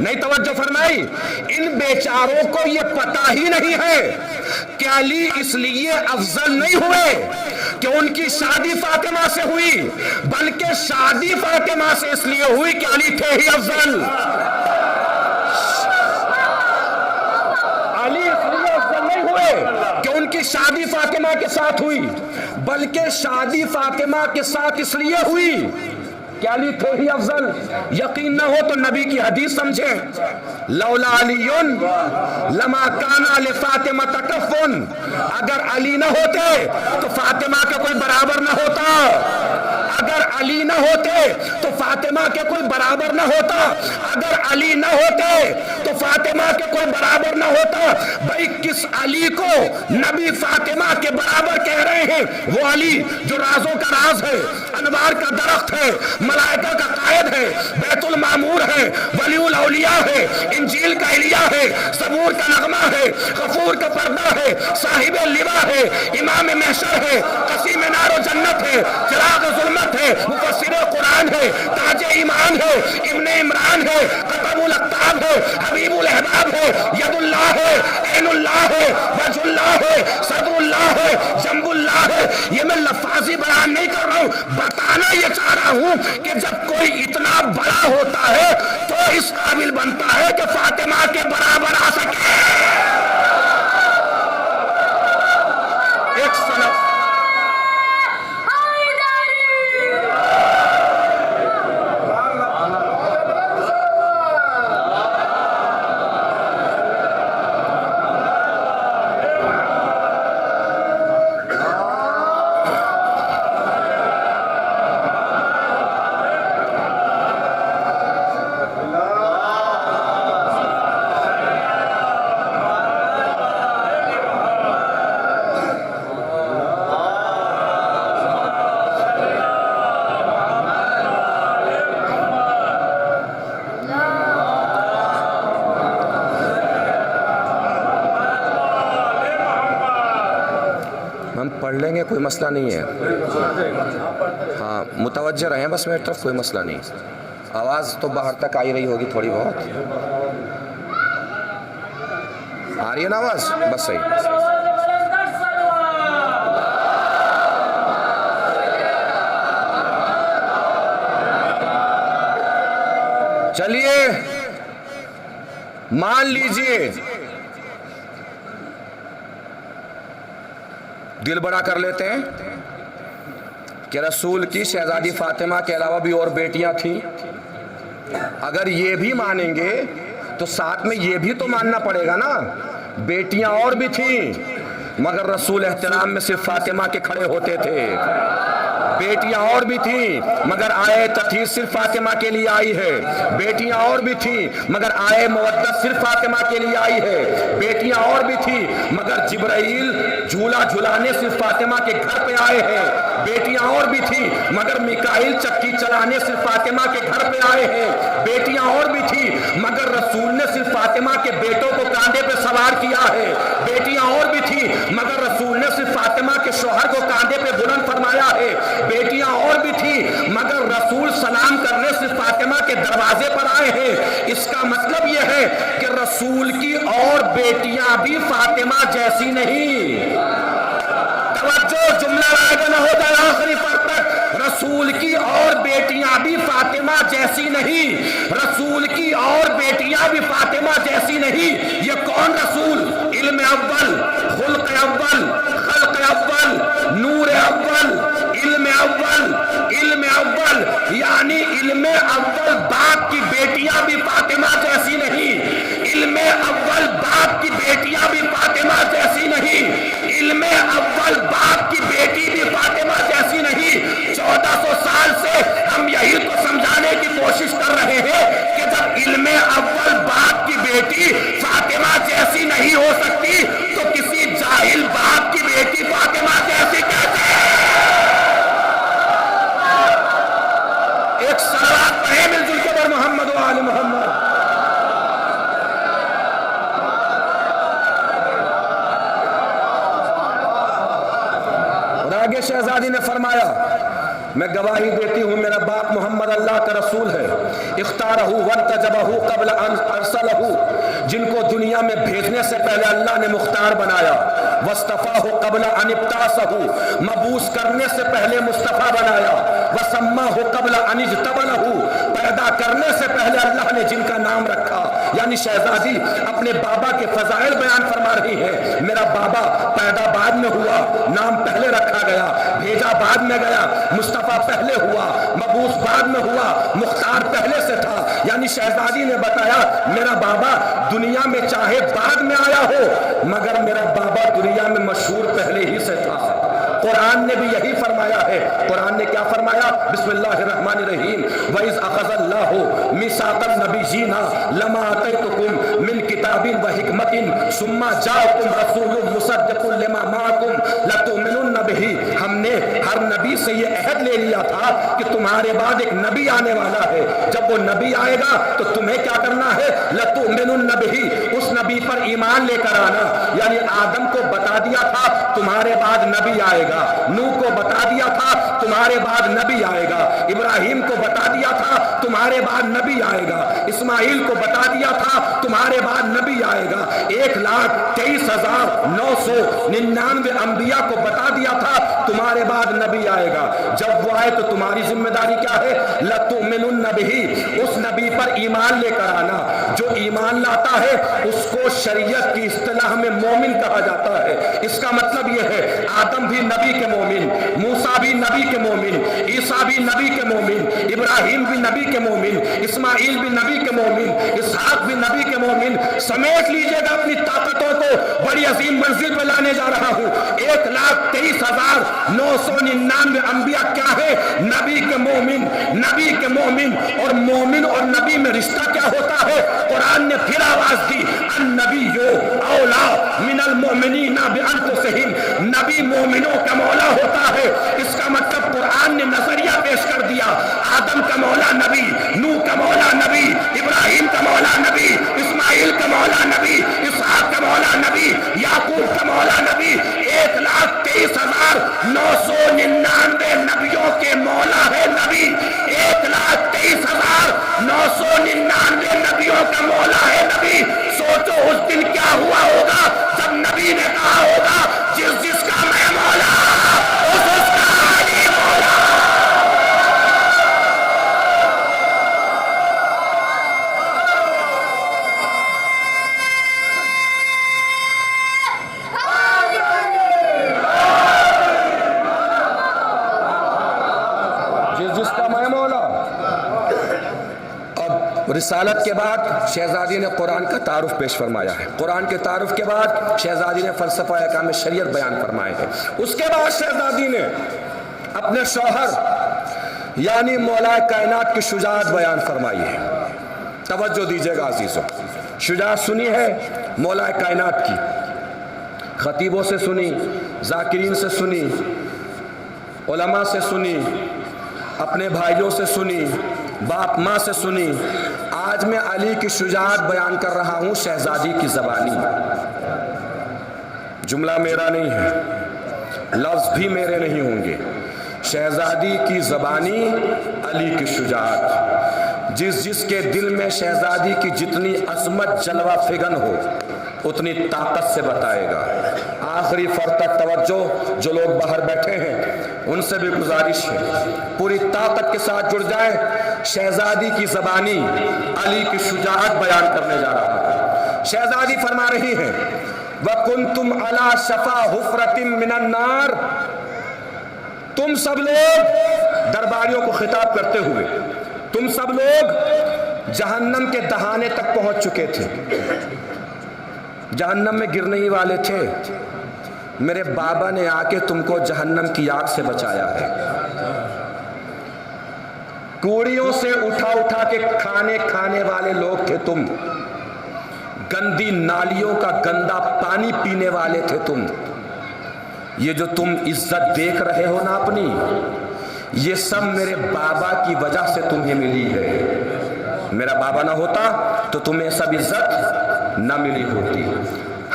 نہیں توجہ فرمائی. ان بیچاروں کو یہ پتہ ہی نہیں ہے کہ علی اس لیے افضل نہیں ہوئے کہ ان کی شادی فاطمہ سے ہوئی، بلکہ شادی فاطمہ سے اس لیے ہوئی کہ علی تھے ہی افضل. علی اس لیے افضل نہیں ہوئے کہ ان کی شادی فاطمہ کے ساتھ ہوئی، بلکہ شادی فاطمہ کے ساتھ اس لیے ہوئی کہ علی تھے ہی افضل. یقین نہ ہو تو نبی کی حدیث سمجھیں، لولا علی لما کان لفاطمہ کفن، اگر علی نہ ہوتے تو فاطمہ کے کوئی برابر نہ ہوتا. اگر علی نہ ہوتے تو فاطمہ کے کوئی برابر نہ ہوتا. اگر علی نہ ہوتے تو فاطمہ کے کوئی برابر نہ ہوتا. بھائی کس علی کو نبی فاطمہ کے برابر کہہ رہے ہیں؟ وہ علی جو رازوں کا راز ہے، انوار کا درخت ہے، ملائکہ کا قائد ہے، بیت المعمور ہے، ولی الاولیاء ہے، انجیل کا الیاء ہے، زبور کا نغمہ ہے، غفور کا پردہ ہے، صاحب اللواء ہے، امام محشر ہے، قسیم نار و جنت ہے، چراغ ظلمت ہے، مفسر قرآن ہے، تاج ایمان ہے، ابن عمران ہے، قطب الاقطاب ہے، حبیب الاحباب ہے، ید اللہ ہے، عین اللہ ہے، وجہ اللہ ہے، صدر اللہ ہے، جنب اللہ ہے. یہ میں لفاظی بیان نہیں کر رہا ہوں، بتانا یہ چاہ رہا ہوں کہ جب کوئی اتنا بڑا ہوتا ہے تو اس قابل بنتا ہے کہ فاطمہ کے برابر آ سکے. ایک سنت ہم پڑھ لیں گے، کوئی مسئلہ نہیں ہے. ہاں متوجہ رہیں بس میری طرف، کوئی مسئلہ نہیں. آواز تو باہر تک آئی رہی ہوگی تھوڑی بہت. آ رہی ہے نا آواز؟ بس صحیح. چلیے مان لیجئے، دل بڑا کر لیتے ہیں کہ رسول کی شہزادی فاطمہ کے علاوہ بھی اور بیٹیاں تھیں. اگر یہ بھی مانیں گے تو ساتھ میں یہ بھی تو ماننا پڑے گا نا، بیٹیاں اور بھی تھیں مگر رسول احترام میں صرف فاطمہ کے کھڑے ہوتے تھے. بیٹیاں اور بھی تھیں مگر آئے تطہیر صرف فاطمہ کے لیے آئی ہے. بیٹیاں اور بھی تھیں مگر آئے مودت صرف فاطمہ کے لیے آئی ہے. بیٹیاں اور بھی تھیں مگر جبرائیل جھولا جھلانے صرف فاطمہ کے گھر پہ آئے ہیں. بیٹیاں اور بھی تھیں مگر میکائیل چکی چلانے صرف فاطمہ کے گھر پہ آئے ہیں. بیٹیاں اور بھی تھیں مگر رسول نے صرف فاطمہ کے بیٹوں کو کاندھے پہ سوار کیا ہے. بیٹیاں اور بھی تھیں مگر رسول نے صرف فاطمہ کے شوہر کو کاندھے پہ بلند فرمایا ہے. بیٹیاں اور بھی تھیں مگر رسول سلام کرنے صرف فاطمہ کے دروازے پر آئے ہیں. اس کا مطلب یہ ہے کہ رسول کی اور بیٹیاں بھی فاطمہ جیسی نہیں. توجہ، جملہ رائے نہ ہو جائے آخری پر تک. رسول کی اور بیٹیاں بھی فاطمہ جیسی نہیں. رسول کی اور بیٹیاں بھی فاطمہ جیسی نہیں. یہ کون رسول؟ علم اول، خلق اول، خلق اول، نور اول، علم اول، علم اول. یعنی علم اول باپ کی بیٹیاں بھی فاطمہ جیسی نہیں. علم اول باپ کی بیٹیاں بھی فاطمہ جیسی نہیں. علم اول باپ کی بیٹی بھی فاطمہ جیسی نہیں. 1400 سال سے ہم یہی تو سمجھانے کی کوشش کر رہے ہیں کہ جب علم اول باپ کی بیٹی فاطمہ جیسی نہیں ہو سکتی تو کسی جاہل باپ کی بیٹی فاطمہ جیسی کیسے؟ ایک صلوات پڑھیں مل جل کے بر محمد و آل محمد. اور آگے شہزادی نے فرمایا میں گواہی دیتی ہوں میرا باپ محمد اللہ کا رسول ہے. اختارہ وانتجبہ قبل ان ارسلہ، جن کو دنیا میں بھیجنے سے پہلے اللہ نے مختار بنایا. واصطفاہ قبل ان ابتعثہ، مبعوث کرنے سے پہلے مصطفیٰ بنایا. وسماہ قبل ان اجتبلہ، پیدا کرنے سے پہلے اللہ نے جن کا نام رکھا. یعنی شہزادی اپنے بابا کے فضائل بیان فرما رہی ہے. میرا بابا پیدا بعد میں ہوا، نام پہلے رکھا گیا، بھیجا بعد میں گیا، مصطفیٰ پہلے ہوا، مبعوث بعد میں ہوا، مختار پہلے سے تھا. یعنی شہزادی نے بتایا میرا بابا دنیا میں چاہے بعد میں آیا ہو مگر میرا بابا دنیا میں مشہور پہلے ہی سے تھا. قرآن نے بھی یہی فرمایا ہے. قرآن نے کیا فرمایا؟ بسم اللہ الرحمن الرحیم. وَإِذْ أَخَذَ اللَّهُ مِيثَاقَ النَّبِيِّينَ لَمَا آتَيْتُكُم مِّن كِتَابٍ وَحِكْمَةٍ ثُمَّ جَاءَكُمْ رَسُولٌ مُصَدِّقٌ لِّمَا مَعَكُمْ لَتُؤْمِنُنَّ بِهِ. ہم نے ہر نبی سے یہ عہد لے لیا تھا کہ تمہارے بعد ایک نبی آنے والا ہے. جب وہ نبی آئے گا تو تمہیں کیا کرنا ہے؟ لَتُؤْمِنُنَّ بِهِ، اس نبی پر ایمان لے کر آنا. یعنی آدم کو بتا دیا تھا تمہارے بعد نبی آئے گا، نوح کو بتا دیا تھا تمہارے بعد نبی آئے گا، ابراہیم کو بتا دیا تھا تمہارے بعد نبی آئے گا، اسماعیل کو بتا دیا تھا تمہارے بعد نبی آئے گا. 1,23,999 انبیاء کو بتا دیا تھا تمہارے بعد نبی آئے گا. جب وہ آئے تو تمہاری ذمہ داری کیا ہے؟ لَتُؤْمِنُنَّ بِهِ، اس نبی پر ایمان لے کر آنا. جو ایمان لاتا ہے اس کو شریعت کی اصطلاح میں مومن کہا جاتا ہے. اس کا مطلب یہ ہے آدم بھی نبی کے مومن، موسیٰ بھی نبی کے مومن، عیسیٰ بھی نبی کے مومن، ابراہیم بھی نبی کے مومن، اسماعیل بھی نبی کے مومن، اسحاق بھی نبی کے مومن. سمیٹ لیجئے گا اپنی طاقتوں کو، بڑی عظیم منزل پہ لانے جا رہا ہوں. 1,23,999 انبیاء کیا ہے؟ نبی کے مومن. نبی کے مومن اور مومن اور نبی میں رشتہ کیا ہوتا ہے؟ قرآن نے پھر آواز دی النبی اولا من المؤمنین بانفسہم، نبی مومنوں کا مولا ہوتا ہے. اس کا مطلب قرآن نے نظریہ پیش کر دیا. آدم کا مولا نبی، نوح کا مولا نبی، ابراہیم کا مولا نبی، اسماعیل کا مولا نبی، اسحاق کا مولا نبی، یعقوب کا مولا نبی. 1,23,999 نبیوں کے مولا ہے نبی. 1,23,999 نبیوں کا مولا ہے نبی. سوچو اس دن کیا ہوا ہوگا جب نبی نے کہا ہوگا جس کا میں مولا اس کا علی مولا. جس کا میں مولا. اب رسالت کے بعد شہزادی نے قرآن کا تعارف پیش فرمایا ہے. قرآن کے تعارف کے بعد شہزادی نے فلسفہ احکام شریعت بیان فرمائے ہیں. اس کے بعد شہزادی نے اپنے شوہر یعنی مولا کائنات کی شجاعت بیان فرمائی ہے. توجہ دیجئے گا عزیزوں، شجاعت سنی ہے مولا کائنات کی، خطیبوں سے سنی، ذاکرین سے سنی، علماء سے سنی، اپنے بھائیوں سے سنی، باپ ماں سے سنی. آج میں علی کی شجاعت بیان کر رہا ہوں شہزادی کی زبانی. جملہ میرا نہیں ہے، لفظ بھی میرے نہیں ہوں گے. شہزادی کی زبانی علی کی شجاعت. جس کے دل میں شہزادی کی جتنی عظمت جلوہ فگن ہو اتنی طاقت سے بتائے گا. آخری فرد تک توجہ، جو لوگ باہر بیٹھے ہیں ان سے بھی گزارش ہے پوری طاقت کے ساتھ جڑ جائے. شہزادی کی زبانی علی کی شجاعت بیان کرنے جا رہا ہے. شہزادی فرما رہی ہیں وَكُنْتُمْ عَلَى شَفَا حُفْرَةٍ مِّنَ النَّارِ. تم سب لوگ، درباریوں کو خطاب کرتے ہوئے، تم سب لوگ جہنم کے دہانے تک پہنچ چکے تھے، جہنم میں گرنے ہی والے تھے. میرے بابا نے آ کے تم کو جہنم کی آگ سے بچایا ہے. کوڑیوں سے اٹھا کے کھانے والے لوگ تھے تم. گندی نالیوں کا گندا پانی پینے والے تھے تم. یہ جو تم عزت دیکھ رہے ہو نا اپنی، یہ سب میرے بابا کی وجہ سے تمہیں ملی ہے. میرا بابا نہ ہوتا تو تمہیں سب عزت نہ ملی ہوتی.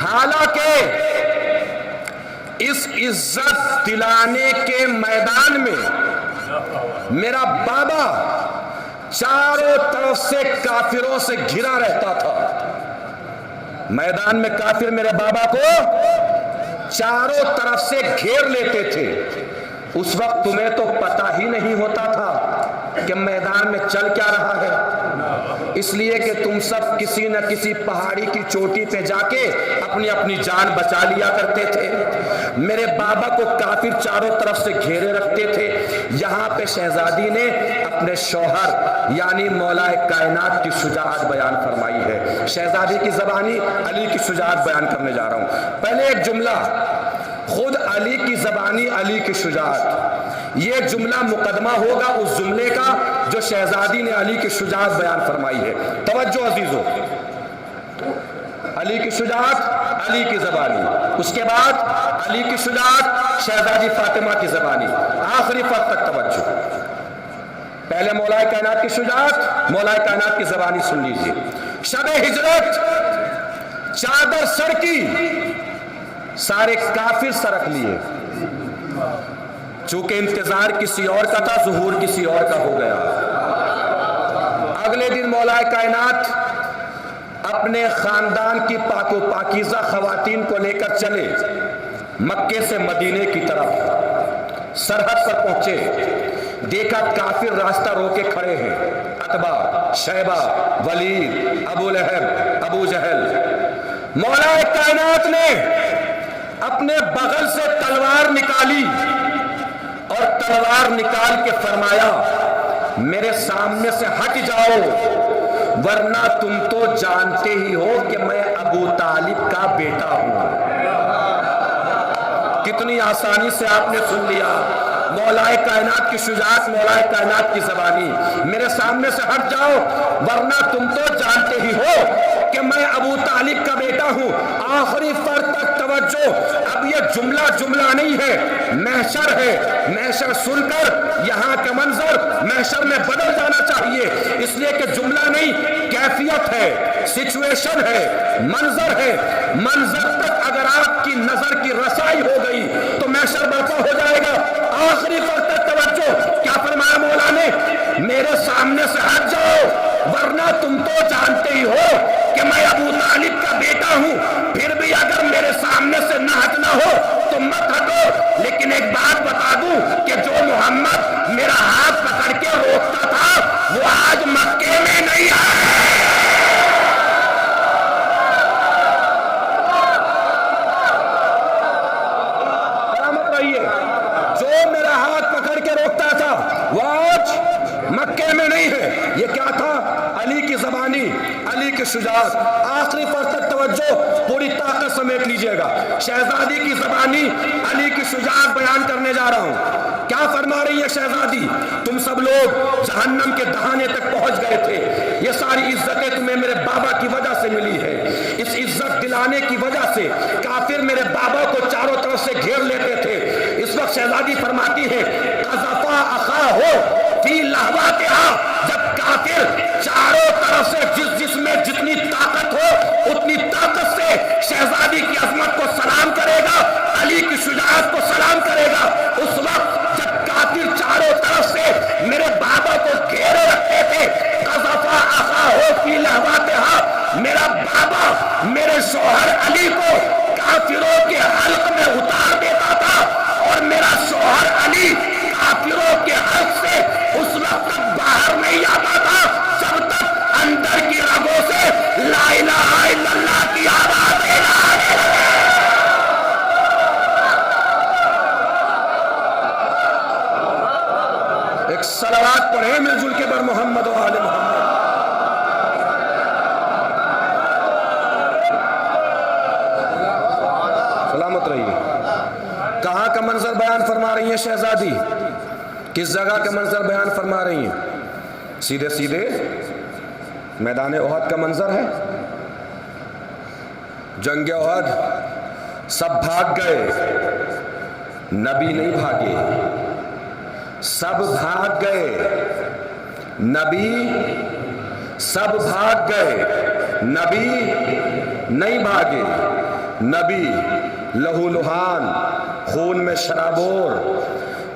حالانکہ اس عزت دلانے کے میدان میں میرا بابا چاروں طرف سے کافروں سے گھرا رہتا تھا. میدان میں کافر میرے بابا کو چاروں طرف سے گھیر لیتے تھے. اس وقت تمہیں تو پتہ ہی نہیں ہوتا تھا کہ میدان میں چل کیا رہا ہے، اس لیے کہ تم سب کسی نہ کسی پہاڑی کی چوٹی پہ جا کے اپنی اپنی جان بچا لیا کرتے تھے. میرے بابا کو کافر چاروں طرف سے گھیرے رکھتے تھے. یہاں پہ شہزادی نے اپنے شوہر یعنی مولا کائنات کی شجاعت بیان فرمائی ہے. شہزادی کی زبانی علی کی شجاعت بیان کرنے جا رہا ہوں. پہلے ایک جملہ خود علی کی زبانی علی کی شجاعت، یہ جملہ مقدمہ ہوگا اس جملے کا جو شہزادی نے علی کی شجاعت بیان فرمائی ہے. توجہ عزیزو، علی کی شجاعت علی کی زبانی، اس کے بعد علی کی شجاعت شہزادی فاطمہ کی زبانی، آخری فرق تک توجہ. پہلے مولا کائنات کی شجاعت مولا کائنات کی زبانی سن لیجیے. شب ہجرت چادر سر کی، سارے کافر سرک لیے، چونکہ انتظار کسی اور کا تھا ظہور کسی اور کا ہو گیا. اگلے دن مولا کائنات اپنے خاندان کی پاک و پاکیزہ خواتین کو لے کر چلے مکے سے مدینے کی طرف. سرحد پر پہنچے، دیکھا کافر راستہ روکے کھڑے ہیں. عتبہ، شیبہ، ولید، ابو لہب، ابو جہل. مولا کائنات نے اپنے بغل سے تلوار نکالی اور تلوار نکال کے فرمایا میرے سامنے سے ہٹ جاؤ ورنہ تم تو جانتے ہی ہو کہ میں ابو طالب کا بیٹا ہوں. کتنی آسانی سے آپ نے سن لیا. مولا کائنات کی شجاعت مولا کائنات کی زبانی، میرے سامنے سے ہٹ جاؤ ورنہ تم تو جانتے ہی ہو کہ میں ابو طالب کا بیٹا ہوں. آخری فرق تک توجہ. اب یہ جملہ نہیں ہے، محشر ہے. محشر سن کر یہاں کا منظر محشر میں بدل جانا چاہیے، اس لیے کہ جملہ نہیں، کیفیت ہے، سچویشن ہے، منظر ہے. منظر تک اگر آپ کی نظر کی رسائی ہو گئی تو محشر برپا ہو جائے گا. آخری فرق تک توجہ. کیا فرمایا مولا نے؟ میرے سامنے سے ہٹ جاؤ ورنہ تم تو جانتے ہی ہو کہ میں ابو طالب کا بیٹا ہوں. پھر بھی اگر میرے سامنے سے نہ ہٹنا ہو تو مت ہٹو. لیکن ایک بات بتا دوں کہ جو محمد میرا ہاتھ پکڑ کے روکتا تھا وہ آج مکے میں نہیں آیا. جو میرا ہاتھ پکڑ کے روکتا تھا وہ آج مکے میں نہیں ہے. یہ کیا تھا؟ علی کی زبانی علی کی شجاعت. آخری فرق تک توجہ، پوری طاقت سمیٹ لیجئے گا. شہزادی کی زبانی علی کی شجاعت بیان کرنے جا رہا ہوں. کیا فرما رہی ہے شہزادی؟ تم سب لوگ جہنم کے دہانے تک پہنچ گئے تھے. یہ ساری عزتیں تمہیں میرے بابا کی وجہ سے ملی ہے. اس عزت دلانے کی وجہ سے کافر میرے بابا کو چاروں طرف سے گھیر لیتے تھے. اس وقت شہزادی فرماتی ہے قذفا اخاہو فی لہواتہا. جب کافر چاروں طرف سے جس میں جتنی طاقت ہو اتنی طاقت سے شہزادی کی عظمت کو سلام کرے گا، علی کی شجاعت کو سلام کرے گا. اس وقت جب کافر چاروں طرف سے میرے بابا کو گھیرے رکھتے تھے، قذفا اخاہو فی لہواتہا، میرا بابا میرے شوہر علی کو کافروں کے حلق میں اتار دیتا تھا اور میرا شوہر علی کافروں کے حلق سے اس وقت تک باہر نہیں آتا تھا جب تک اندر کی رگوں سے لا الہ الا اللہ کی آواز نہ آنے لگے. ایک صلوات پڑھیں مل جل کے بر محمد و آل محمد. سلامت رہیے. کہاں کا منظر بیان فرما رہی ہیں شہزادی؟ کس جگہ کا منظر بیان فرما رہی ہیں؟ سیدھے سیدھے میدان احد کا منظر ہے. جنگ احد سب بھاگ گئے، نبی نہیں بھاگے. سب بھاگ گئے، نبی سب بھاگ گئے، نبی نہیں بھاگے. نبی لہو لہان، خون میں شرابور،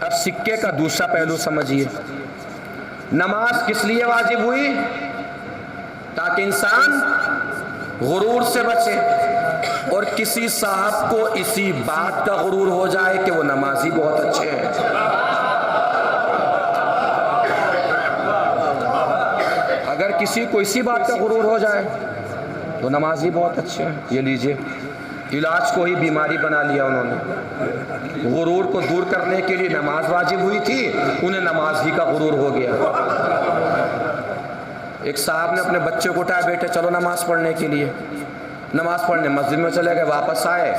اب سکے کا دوسرا پہلو سمجھیے، نماز کس لیے واجب ہوئی؟ تاکہ انسان غرور سے بچے، اور کسی صاحب کو اسی بات کا غرور ہو جائے کہ وہ نمازی بہت اچھے ہیں۔ اگر کسی کو اسی بات کا غرور ہو جائے تو نمازی بہت اچھے ہیں، یہ لیجئے علاج کو ہی بیماری بنا لیا انہوں نے۔ غرور کو دور کرنے کے لیے نماز واجب ہوئی تھی، انہیں نماز ہی کا غرور ہو گیا۔ ایک صاحب نے اپنے بچے کو اٹھایا، بیٹے چلو نماز پڑھنے کے لیے۔ نماز پڑھنے مسجد میں چلے گئے، واپس آئے،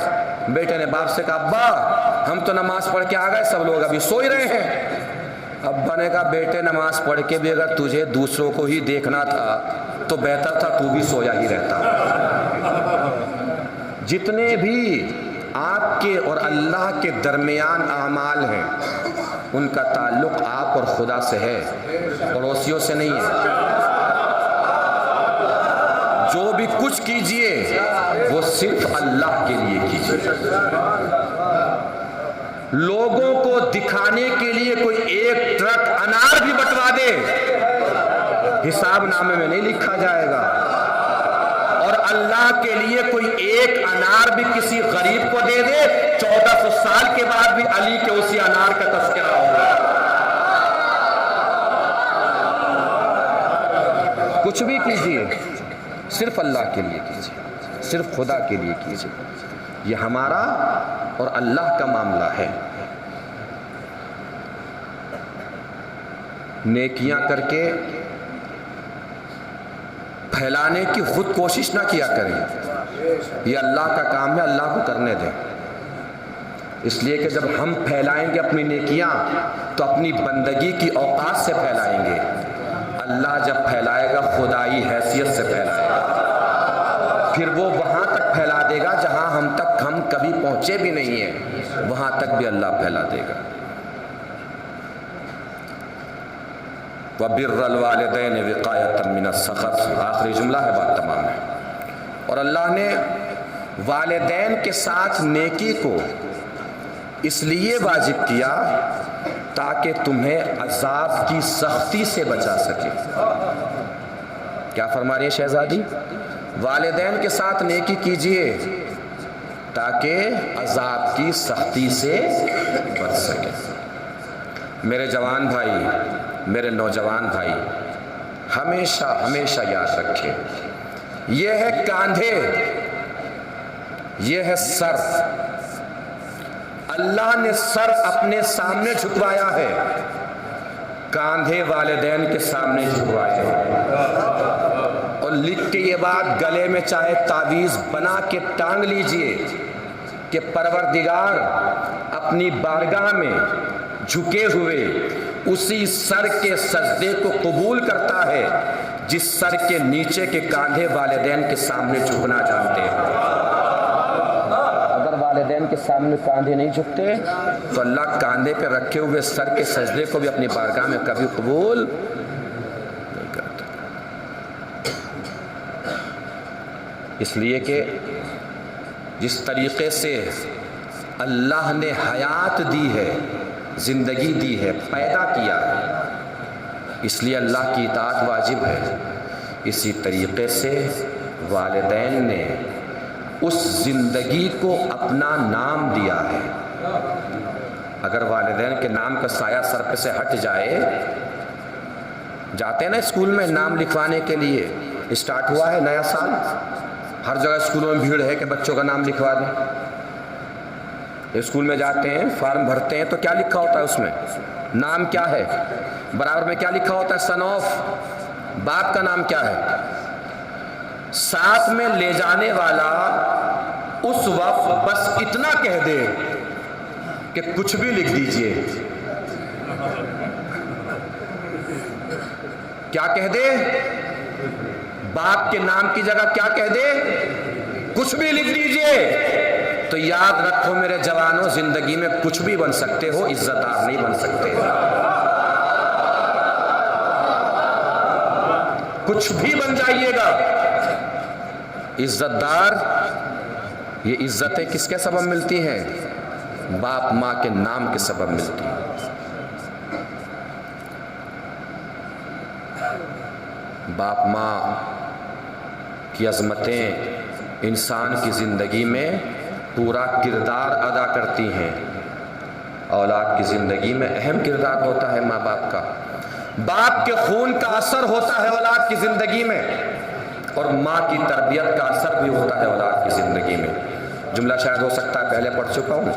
بیٹے نے باپ سے کہا ابا ہم تو نماز پڑھ کے آ گئے، سب لوگ ابھی سو ہی رہے ہیں۔ ابا نے کہا بیٹے نماز پڑھ کے بھی اگر تجھے دوسروں کو ہی دیکھنا تھا تو بہتر تھا تو بھی سویا ہی رہتا۔ جتنے بھی آپ کے اور اللہ کے درمیان اعمال ہیں ان کا تعلق آپ اور خدا سے ہے، پڑوسیوں سے نہیں ہے۔ جو بھی کچھ کیجئے وہ صرف اللہ کے لیے کیجئے۔ لوگوں کو دکھانے کے لیے کوئی ایک ٹرک انار بھی بٹوا دے، حساب نامے میں نہیں لکھا جائے گا، اور اللہ کے لیے کوئی ایک انار بھی کسی غریب کو دے دے، 1400 سال کے بعد بھی علی کے اسی انار کا تذکرہ ہوگا۔ کچھ بھی کیجئے صرف اللہ کے لیے کیجئے، صرف خدا کے لیے کیجئے۔ یہ ہمارا اور اللہ کا معاملہ ہے۔ نیکیاں کر کے پھیلانے کی خود کوشش نہ کیا کریں، یہ اللہ کا کام ہے، اللہ کو کرنے دیں۔ اس لیے کہ جب ہم پھیلائیں گے اپنی نیکیاں تو اپنی بندگی کی اوقات سے پھیلائیں گے، اللہ جب پھیلائے گا خدائی حیثیت سے پھیلائے گا، پھر وہ وہاں تک پھیلا دے گا جہاں ہم کبھی پہنچے بھی نہیں ہیں، وہاں تک بھی اللہ پھیلا دے گا۔ وَبِرَّ الْوَالِدَيْنِ وِقَایَةً مِّنَ السَّخَطِ، آخری جملہ ہے، بات تمام ہے۔ اور اللہ نے والدین کے ساتھ نیکی کو اس لیے واجب کیا تاکہ تمہیں عذاب کی سختی سے بچا سکے۔ کیا فرما رہی ہے شہزادی؟ والدین کے ساتھ نیکی کیجئے تاکہ عذاب کی سختی سے بچ سکے۔ میرے جوان بھائی، میرے نوجوان بھائی، ہمیشہ ہمیشہ یاد رکھیں، یہ ہے کاندھے، یہ ہے سر۔ اللہ نے سر اپنے سامنے جھکوایا ہے، کاندھے والدین کے سامنے جھکوائے ہیں، اور لکھ کے یہ بات گلے میں چاہے تعویذ بنا کے ٹانگ لیجئے کہ پروردگار اپنی بارگاہ میں جھکے ہوئے اسی سر کے سجدے کو قبول کرتا ہے جس سر کے نیچے کے کاندھے والدین کے سامنے جھکنا جانتے ہیں۔ اگر والدین کے سامنے کاندھے نہیں جھکتے تو اللہ کاندھے پہ رکھے ہوئے سر کے سجدے کو بھی اپنی بارگاہ میں کبھی قبول نہیں کرتا۔ اس لیے کہ جس طریقے سے اللہ نے حیات دی ہے، زندگی دی ہے، پیدا کیا ہے، اس لیے اللہ کی اطاعت واجب ہے، اسی طریقے سے والدین نے اس زندگی کو اپنا نام دیا ہے۔ اگر والدین کے نام کا سایہ سر پہ سے ہٹ جائے، جاتے ہیں نا اسکول میں نام لکھوانے کے لیے، اسٹارٹ ہوا ہے نیا سال، ہر جگہ اسکولوں میں بھیڑ ہے کہ بچوں کا نام لکھوا دیں۔ اسکول میں جاتے ہیں، فارم بھرتے ہیں تو کیا لکھا ہوتا ہے اس میں؟ نام کیا ہے؟ برابر میں کیا لکھا ہوتا ہے؟ سن آف، باپ کا نام کیا ہے؟ ساتھ میں لے جانے والا اس وقت بس اتنا کہہ دے کہ کچھ بھی لکھ دیجئے۔ کیا کہہ دے؟ باپ کے نام کی جگہ کیا کہہ دے؟ کچھ بھی لکھ دیجئے۔ تو یاد رکھو میرے جوانوں، زندگی میں کچھ بھی بن سکتے ہو، عزت دار نہیں بن سکتے۔ کچھ بھی بن جائیے گا، عزت دار۔ یہ عزتیں کس کے سبب ملتی ہیں؟ باپ ماں کے نام کے سبب ملتی ہے۔ باپ ماں کی عظمتیں انسان کی زندگی میں پورا کردار ادا کرتی ہیں۔ اولاد کی زندگی میں اہم کردار ہوتا ہے ماں باپ کا۔ باپ کے خون کا اثر ہوتا ہے اولاد کی زندگی میں، اور ماں کی تربیت کا اثر بھی ہوتا ہے اولاد کی زندگی میں۔ جملہ شاید ہو سکتا ہے پہلے پڑھ چکا ہوں،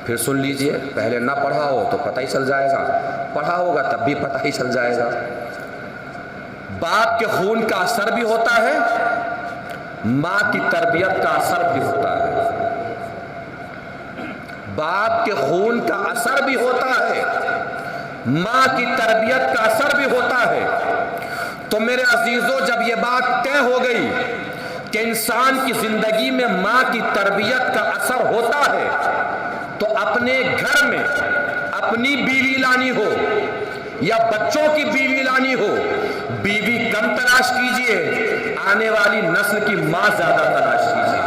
پھر سن لیجئے۔ پہلے نہ پڑھا ہو تو پتہ ہی چل جائے گا، پڑھا ہوگا تب بھی پتہ ہی چل جائے گا۔ باپ کے خون کا اثر بھی ہوتا ہے، ماں کی تربیت کا اثر بھی ہوتا ہے۔ باپ کے خون کا اثر بھی ہوتا ہے، ماں کی تربیت کا اثر بھی ہوتا ہے۔ تو میرے عزیزو، جب یہ بات طے ہو گئی کہ انسان کی زندگی میں ماں کی تربیت کا اثر ہوتا ہے، تو اپنے گھر میں اپنی بیوی لانی ہو یا بچوں کی بیوی لانی ہو، بیوی کم تلاش کیجئے، آنے والی نسل کی ماں زیادہ تلاش کیجئے۔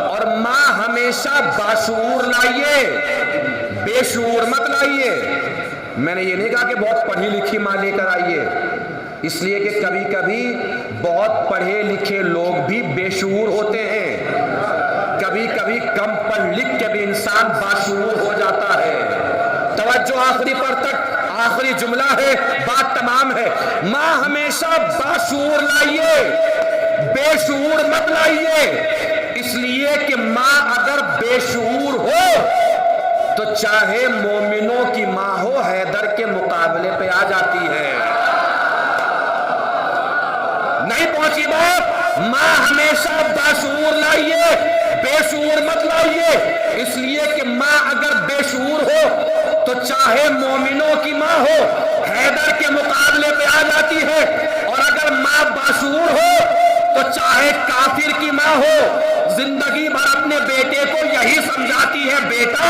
اور ماں ہمیشہ باشعور لائیے، بے شعور مت لائیے۔ میں نے یہ نہیں کہا کہ بہت پڑھی لکھی ماں لے کر آئیے، اس لیے کہ کبھی کبھی بہت پڑھے لکھے لوگ بھی بے شعور ہوتے ہیں، کبھی کبھی کم پڑھ لکھ کے بھی انسان باشعور ہو جاتا ہے۔ توجہ آخری پر تک، آخری جملہ ہے، بات تمام ہے۔ ماں ہمیشہ باشعور لائیے، بے شعور مت لائیے، اس لیے کہ ماں اگر بے شعور ہو تو چاہے مومنوں کی ماں ہو، حیدر کے مقابلے پہ آ جاتی ہے۔ نہیں پہنچی بات؟ ماں ہمیشہ باشعور لائیے، بے شعور مت لائیے، اس لیے کہ ماں اگر بے شعور ہو تو چاہے مومنوں کی ماں ہو، حیدر کے مقابلے پہ آ جاتی ہے، اور اگر ماں باشعور ہو تو چاہے کافر کی ماں ہو، زندگی بھر اپنے بیٹے کو یہی سمجھاتی ہے، بیٹا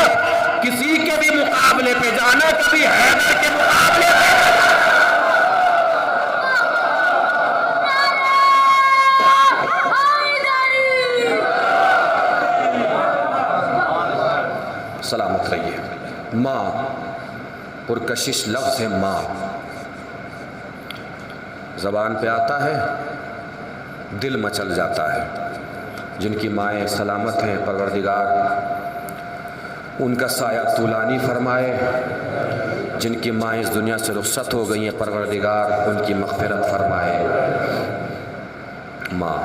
کسی کے بھی مقابلے پہ جانا، کبھی حیدر کے مقابلے پہ جانا۔ سلامت رہیے۔ ماں، پرکشش لفظ ہے ماں، زبان پہ آتا ہے دل مچل جاتا ہے۔ جن کی مائیں سلامت ہیں، پروردگار ان کا سایہ طولانی فرمائے۔ جن کی مائیں اس دنیا سے رخصت ہو گئی ہیں، پروردگار ان کی مغفرت فرمائے۔ ماں،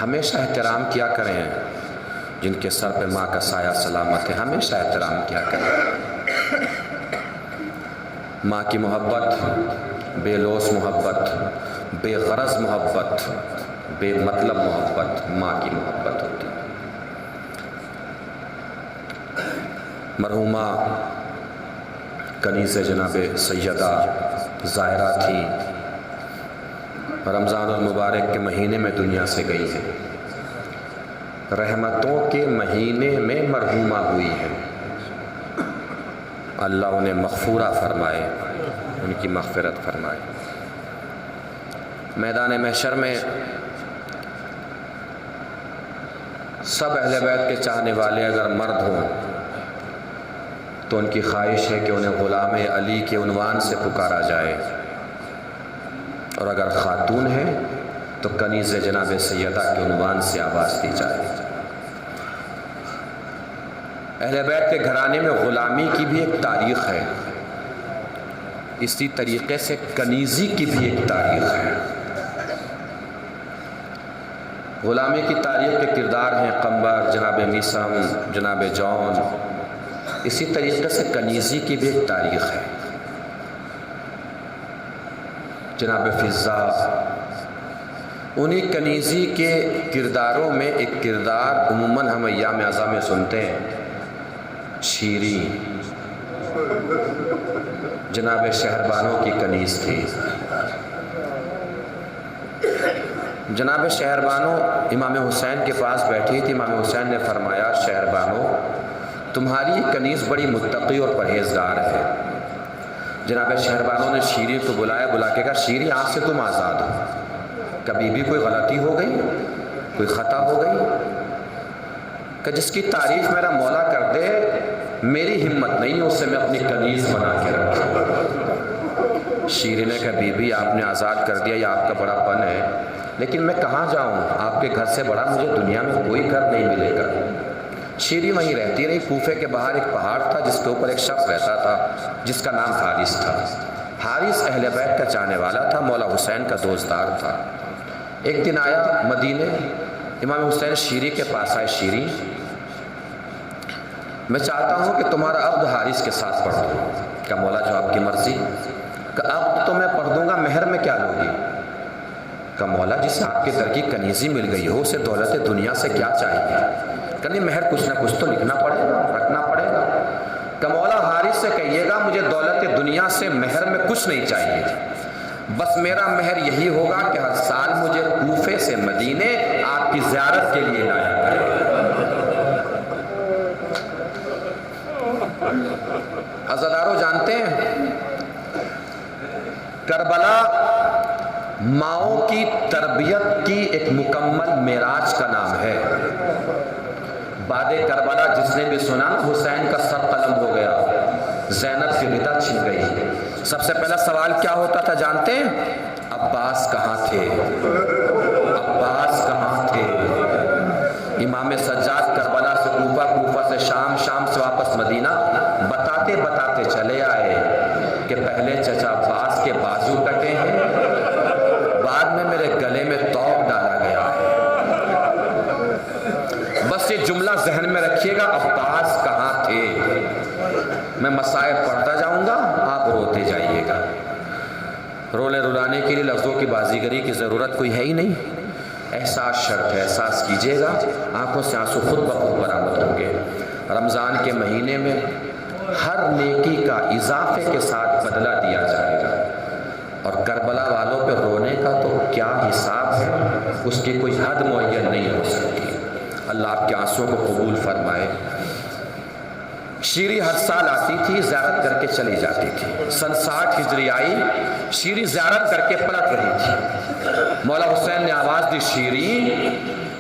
ہمیشہ احترام کیا کریں، جن کے سر پہ ماں کا سایہ سلامت ہے، ہمیشہ احترام کیا کریں۔ ماں کی محبت بے لوث محبت، بے غرض محبت، بے مطلب محبت ماں کی محبت ہوتی ہے۔ مرحومہ کنیز جناب سیدہ ظاہرہ تھی، رمضان المبارک کے مہینے میں دنیا سے گئی ہیں، رحمتوں کے مہینے میں مرحومہ ہوئی ہے۔ اللہ انہیں مغفورہ فرمائے، ان کی مغفرت فرمائے۔ میدان محشر میں سب اہل بیت کے چاہنے والے اگر مرد ہوں تو ان کی خواہش ہے کہ انہیں غلام علی کے عنوان سے پکارا جائے، اور اگر خاتون ہے تو کنیز جناب سیدہ کے عنوان سے آواز دی جائے۔ اہل بیت کے گھرانے میں غلامی کی بھی ایک تاریخ ہے، اسی طریقے سے کنیزی کی بھی ایک تاریخ ہے۔ غلامی کی تاریخ کے کردار ہیں قمبر، جناب میسم، جناب جون، اسی طریقے سے کنیزی کی بھی ایک تاریخ ہے۔ جناب فضہ، انہی کنیزی کے کرداروں میں ایک کردار عموماً ہم ایام اعظم میں سنتے ہیں، شیریں، جناب شہربانوں کی کنیز تھی۔ جناب شہربانو امام حسین کے پاس بیٹھی تھی، امام حسین نے فرمایا شہربانو تمہاری کنیز بڑی متقی اور پرہیزگار ہے۔ جناب شہربانو نے شیریں کو بلایا، بلا کے کہا شیریں آج سے تم آزاد ہو، کبھی بھی کوئی غلطی ہو گئی، کوئی خطا ہو گئی کہ جس کی تعریف میرا مولا کر دے میری ہمت نہیں ہے اسے میں اپنی کنیز بنا کے رکھوں۔ شیریں نے کہا بی بی آپ نے آزاد کر دیا، یہ آپ کا بڑا پن ہے، لیکن میں کہاں جاؤں؟ آپ کے گھر سے بڑا مجھے دنیا میں کوئی گھر نہیں ملے گا۔ شیریں وہیں رہتی رہی۔ کوفے کے باہر ایک پہاڑ تھا جس کے اوپر ایک شخص رہتا تھا جس کا نام حارث تھا۔ حارث اہل بیت کا چاہنے والا تھا، مولا حسین کا دوستدار تھا۔ ایک دن آیا مدینے، امام حسین شیریں کے پاس آئے، شیریں میں چاہتا ہوں کہ تمہارا عقد حارث کے ساتھ پڑھ دوں۔ کہ مولا جو آپ کی مرضی۔ کہ عقد تو میں پڑھ دوں گا، مہر میں کیا لوں گی؟ کہ مولا جسے آپ کے در کی کنیزی مل گئی ہو اسے دولت دنیا سے کیا چاہیے؟ کہ نہیں مہر کچھ نہ کچھ تو لکھنا پڑے گا، رکھنا پڑے گا۔ کہ مولا حارث سے کہیے گا مجھے دولت دنیا سے مہر میں کچھ نہیں چاہیے، بس میرا مہر یہی ہوگا کہ ہر سال مجھے کوفے سے مدینے آپ کی زیارت کے لیے لایا کرے۔ عزادارو جانتے ہیں کربلا ماؤں کی تربیت کی ایک مکمل معراج کا نام ہے۔ بعد کربلا جس نے بھی سنا حسین کا سر قلم ہو گیا، زینب کی ردا چھن گئی۔ سب سے پہلا سوال کیا ہوتا تھا جانتے ہیں؟ عباس کہاں تھے؟ عباس کہاں تھے؟ امام سجاد کربلا سے کوفہ، کوفہ سے شام، شام سے واپس مدینہ، بتاتے بتاتے چلے آئے کہ پہلے چچا عباس کے بازو کٹے ہیں، بعد میں میرے گلے میں توق ڈالا گیا ہے۔ بس یہ جملہ ذہن میں رکھیے گا، عباس کہاں تھے؟ میں مصائب پڑھتا جاؤں گا، آپ روتے جائیے گا۔ رونے رلانے کے لیے لفظوں کی بازیگری کی ضرورت کوئی ہے ہی نہیں۔ احساس شرط ہے، احساس کیجیے گا، آنکھوں سے آنسو خود بخود برآمد ہوں گے۔ رمضان کے مہینے میں ہر نیکی کا اضافے کے ساتھ بدلہ دیا جائے گا، اور کربلا والوں پہ رونے کا تو کیا حساب ہے، اس کی کوئی حد معین نہیں ہو سکتی۔ اللہ آپ کے آنسوں کو قبول فرمائے۔ شیریں ہر سال آتی تھی، زیارت کر کے چلی جاتی تھی۔ سن 60 ہجری آئی، شیریں زیارت کر کے پلٹ رہی تھی۔ مولا حسین نے آواز دی شیریں،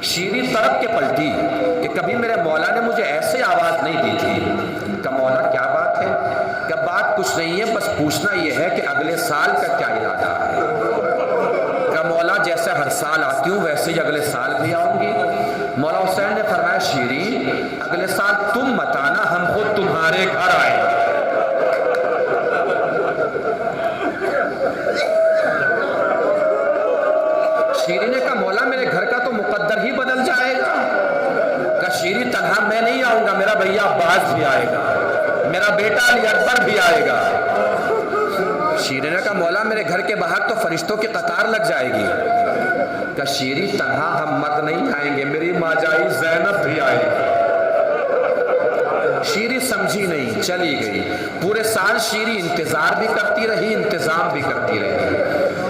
شیریں تڑپ کے پلٹی کہ کبھی میرے مولا نے مجھے ایسے آواز نہیں دی تھی۔ کہ مولا کیا بات ہے؟ کہ بات کچھ نہیں ہے، بس پوچھنا یہ ہے کہ اگلے سال کا کیا ارادہ ہے؟ کہ مولا جیسے ہر سال آتی ہوں ویسے ہی اگلے سال بھی آؤں گی۔ مولا حسین نے فرمایا شیریں اگلے سال تم مت آنا، ہم خود تمہارے گھر آئیں گے۔ شیریں نے کہا مولا میرے گھر کا تو مقدر ہی بدل جائے گا۔ کہ شیریں تنہا میں نہیں آؤں گا، میرا بھیا عباس بھی آئے گا، میرا بیٹا علی اکبر بھی آئے گا۔ شیریں نے کہا مولا میرے گھر کے باہر تو فرشتوں کی قطار لگ جائے گی۔ کہ شیریں تنہا ہم مرد نہیں آئیں گے، میری ماں جائی زینب بھی آئے گی۔ شیریں سمجھی نہیں، چلی گئی۔ پورے سال شیریں انتظار بھی کرتی رہی، انتظام بھی کرتی رہی۔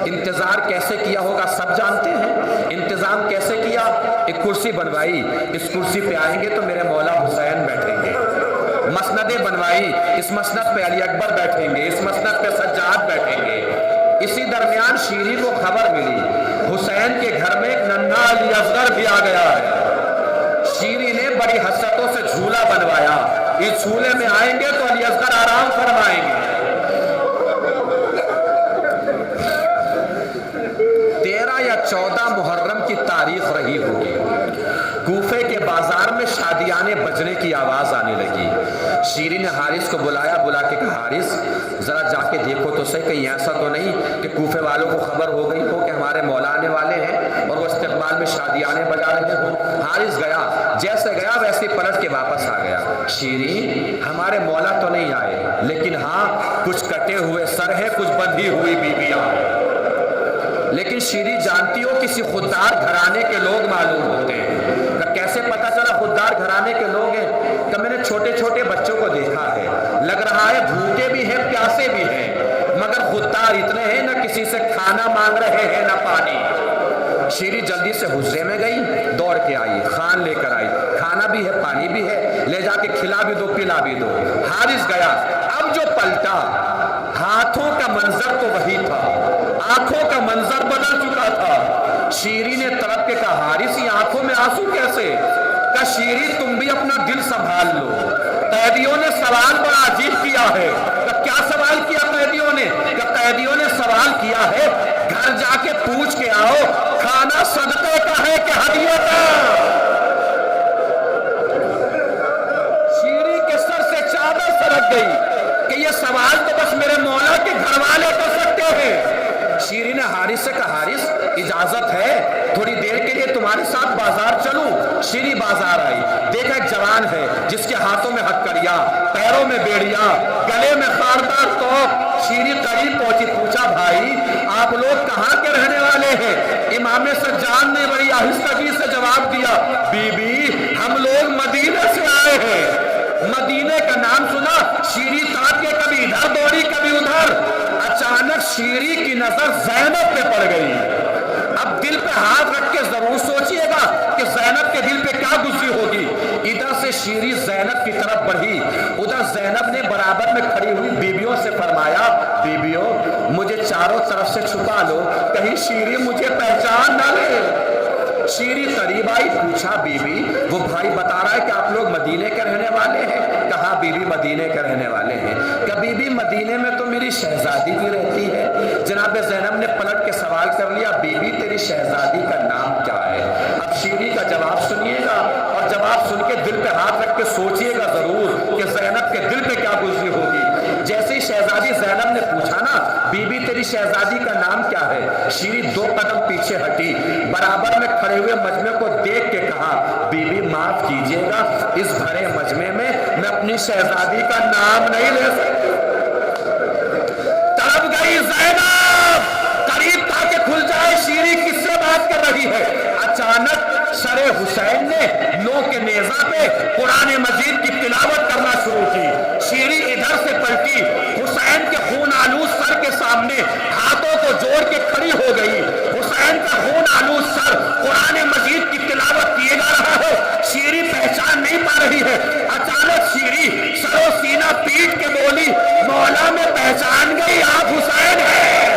انتظار کیسے کیا ہوگا سب جانتے ہیں۔ انتظام کیسے کیا؟ ایک کرسی بنوائی، اس کرسی پہ آئیں گے تو میرے مولا حسین بیٹھیں گے۔ مسندیں بنوائی، اس مسند پہ علی اکبر بیٹھیں گے، اس مسند پہ سجاد بیٹھیں گے۔ اسی درمیان شیریں کو خبر ملی حسین کے گھر میں ایک ننھا علی اصغر بھی آ گیا ہے۔ شیریں نے بڑی حسرتوں سے جھولا بنوایا، اس جھولے میں آئیں گے تو علی اصغر آرام فرمائیں گے۔ 13 یا 14 محرم کی تاریخ رہی ہوگی، کوفے کے بازار میں شادیانے بجنے کی آواز آنے لگی۔ شیریں نے حارث کو بلایا، بلا کے کہا حارث ذرا جا کے دیکھو تو صحیح کہیں ایسا تو نہیں کہ کوفے والوں کو خبر ہو گئی ہو کہ ہمارے مولا آنے والے ہیں اور وہ استقبال میں شادیانے بجا رہے ہوں۔ حارث گیا، جیسے گیا ویسے پلٹ کے واپس آ گیا۔ شیریں ہمارے مولا تو نہیں آئے، لیکن ہاں کچھ کٹے ہوئے سر ہے، کچھ بندھی ہوئی بیویاں۔ لیکن شیریں جانتی ہو کسی خوددار گھرانے کے لوگ معلوم ہوتے ہیں۔ کیسے پتا چلا خوددار گھرانے کے لوگ ہیں؟ کہ میں نے چھوٹے چھوٹے بچوں کو دیکھا ہے، لگ رہا ہے بھوکے بھی ہیں پیاسے بھی ہیں، مگر خوددار اتنے ہیں نہ کسی سے کھانا مانگ رہے ہیں نہ پانی۔ شیریں جلدی سے حجرے میں گئی، دوڑ کے آئی، خان لے کر آئی، کھانا بھی ہے پانی بھی ہے، لے جا کے کھلا بھی دو پلا بھی دو۔ حارث گیا، اب جو پلٹا ہاتھوں کا منظر تو وہی تھا، آنکھوں کا منظر بدل چکا تھا۔ شیریں نے تڑپ کے کہا حارث یہ آنکھوں میں آنسو کیسے؟ کہ کہا شیری تم بھی اپنا دل سنبھال لو. قیدیوں نے سوال بڑا عجیب کیا ہے. کیا سوال کیا قیدیوں نے؟ کہ قیدیوں نے سوال کیا ہے گھر جا کے پوچھ کے آؤ کھانا صدقے کا ہے کہ ہدیے کا. شیری کے سر سے چادر سرک گئی کہ یہ سوال تو بس میرے مولا کے گھر والے کر سکتے ہیں. شیری نے حارث سے کہا حارث اجازت ہے تھوڑی دیر کے لیے تمہارے ساتھ بازار چلوں؟ شیری بازار آئی. دیکھا ایک جوان ہے جس کے ہاتھوں میں ہتکڑیاں، پیروں میں بیڑیاں، گلے میں خاردار توپ. شیری قریب پہنچی، پوچھا بھائی آپ لوگ کہاں کے رہنے والے ہیں؟ امام سجاد نے بڑی آہستگی سے جواب دیا بی بی ہم لوگ مدینے سے آئے ہیں. مدینے کا نام سنا شیری تاپ کے کبھی ادھر دوڑی کبھی ادھر. اچانک شیری کی نظر زینب پہ پڑ گئی. اب دل پہ ہاتھ رکھ کے ضرور سوچئے گا کہ زینب کے دل پہ کیا گزری ہوگی. ادھر سے شیری زینب کی طرف بڑھی. ادھر زینب نے برابر میں کھڑی ہوئی بیبیوں سے فرمایا بیبیوں مجھے چاروں طرف سے چھپا لو کہیں شیری مجھے پہچان نہ لے. شیری قریب آئی، پوچھا بی بی وہ بھائی بتا رہا ہے کہ آپ لوگ مدینے کے رہنے والے ہیں؟ کہا بی بی مدینے کے رہنے والے ہیں. کہ بی بی مدینے میں تو میری شہزادی بھی رہتی ہے. جناب زینب نے پلٹ کے سوال کر لیا بی بی تیری شہزادی کا نام کیا ہے؟ اب شیری کا جواب سنیے گا اور جواب سن کے دل پہ ہاتھ رکھ کے سوچئے گا ضرور کہ زینب کے دل پہ کیا گزری ہوگی. جیسے ہی شہزادی زینب نے پوچھا نا بی بی تیری شہزادی کا نام کیا ہے، شیری 2 قدم پیچھے ہٹی، برابر میں کھڑے ہوئے مجمع کو دیکھ کے کہا بی بی معاف کیجئے گا اس بھرے مجمع میں میں اپنی شہزادی کا نام نہیں لے سکتی. تڑپ گئی زینب، قریب تھا کہ کھل جائے شیری کس سے بات کر رہی ہے. اچانک سر حسین نے نو کے نیزہ پہ قرآن مجید کی تلاوت کرنا شروع کی. شیری ادھر سے پلٹی، حسین کے خون آلود سر کے سامنے ہاتھوں کو جوڑ کے کھڑی ہو گئی. حسین کا خون آلود سر قرآن مجید کی تلاوت کیے جا رہا ہے. شیری پہچان نہیں پا رہی ہے. اچانک شیری سر و سینہ پیٹ کے بولی مولا میں پہچان گئی آپ حسین ہیں.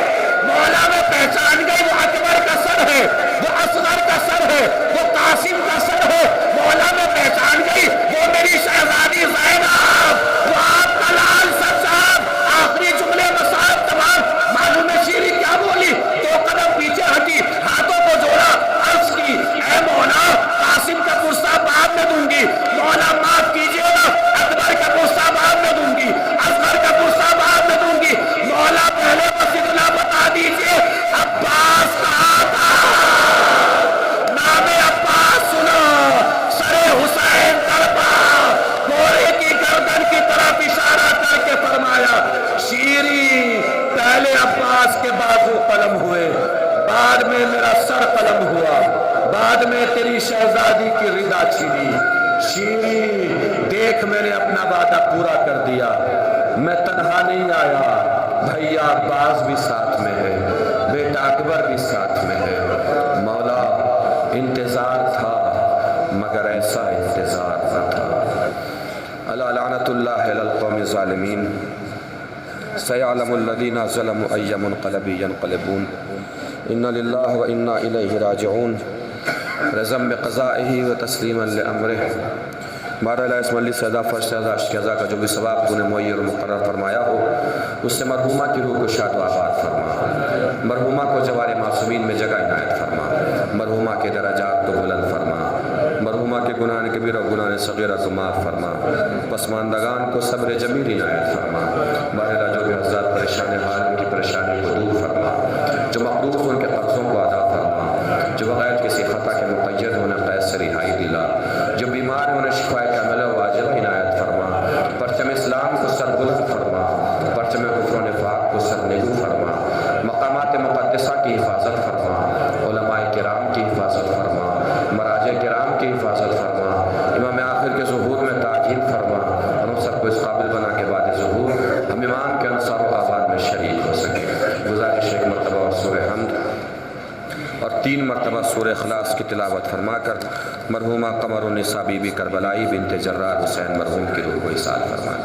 مولا میں پہچان گئی وہ اکبر کا سر ہے، وہ اصغر کا سر ہے، وہ قاسم کا سر ہے. مولا میں پہچان گئی وہ میری شہزادی زینب، وہ آپ کا لال سر صاحب. آخری جملے مسائب تمام معلوم ہے شیری کیا بولی. 2 قدم پیچھے ہٹی، ہاتھوں کو جوڑا، عرض کی اے مولا قاسم کا پرسہ بعد میں دوں گی. مولا معاف کیجئے گا اکبر کا پرسہ بعد میں دوں گی، اصغر کا پرسہ بعد میں دوں گی. مولا پہلے بس اتنا بتا دیجئے عباس کہاں تھا؟ نام عباس سنا، سر حسین تڑپا، گھوڑے کی گردن کی طرف اشارہ کر کے فرمایا شیری پہلے عباس کے بازو قلم ہوئے، بعد میں میرا سر قلم ہوا، بعد میں تیری شہزادی کی رضا چھینی. شیری دیکھ میں نے اپنا وعدہ پورا کر دیا، میں تنہا نہیں آیا، بھیا عباس بھی ساتھ میں ہے، بیٹا اکبر بھی ساتھ میں ہے. مولا انتظار تھا مگر ایسا انتظار نہ تھا. الا لعنت اللہ علی القوم الظالمین سیعلم الذین ظلموا ای منقلب ینقلبون. ان للہ و انا الیہ راجعون. رضا بقضائہ و تسلیما لامرہ. بارہ اسم علی سیدہ فرش سیدہ اشکیزہ کا جو بھی ثواب تو نے معیر مقرر فرمایا ہو اس سے مرحومہ کی روح کو شاد و آباد فرما، مرحومہ کو جوار معصومین میں جگہ عنایت فرما، مرحومہ کے درجات کو بلند فرما، مرحومہ کے گناہ کبیرہ و گناہ صغیرہ کو معاف فرما، پسماندگان کو صبر جمیل عنایت فرما. بارہ جو بھی حضرات پریشان حال ان کی پریشانی کو دور فرما، جو مقروض ان کے قرضوں کو ادا فرما، جو بغیر کسی خطا کے مقید انہیں قید سے رہائی دلا، جو بیمار ہیں انہیں شفا کاملہ و عاجلہ عنایت فرما. پرچم اسلام کو سر بلند فرما، پرچم کفر و نفاق کو سر نگو فرما. مقامات مقدسہ کی حفاظت فرما، علماء کرام کی حفاظت فرما، مراجع کرام کی حفاظت فرما. امام آخر کے ظہور میں تاجیل فرما اور ہم سب کو اس قابل بنا کے بعد ظہور ہم امام کے انصار و آباد میں شریک ہو سکے. گزارش ایک مرتبہ اور سورہ حمد اور 3 مرتبہ سورہ اخلاص کی تلاوت فرما کر مرحومہ قمر النساء بی بی کربلائی بنت جرار حسین مرحوم کی روح کو احسان فرمائیں.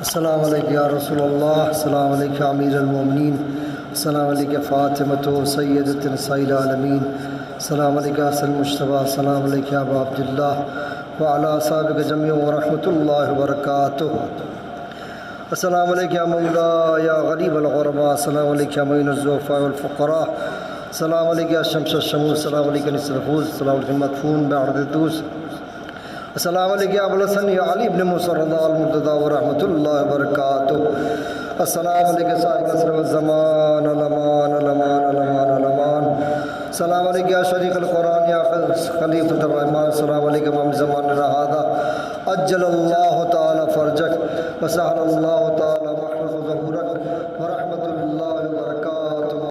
السلام علیکم یا رسول اللہ، السلام علیکم امیر المومنین، السلام علیکم فاطمۃ سیدۃ نساء العالمین، السلام علیکم حسن مجتبیٰ، السلام علیکم ابا عبداللہ وعلی اصحابہ جميعا ورحمۃ اللہ وبرکاتہ۔ السلام علیکم یا مولا یا غریب الغرباء، السلام علیکم یا معین الضعفاء والفقراء، السلام علیکم یا شمس الشموس، السلام علیکم نصر الفوز، السلام علیکم مدفون بعرض الدوس، السلام علیکم یا ابو الحسن یا علی ابن موسیٰ رضا المرتضیٰ ورحمۃ اللہ وبرکاتہ، السلام علیکم صاحب عصر والزمان، الامان الامان الامان الامان، السلام علیکم یا شریک القرآن یا خلیفۃ الرحمن، السلام علیکم امام زمان هذا عجل اللہ تعالی فرجک وسہل اللہ تعالی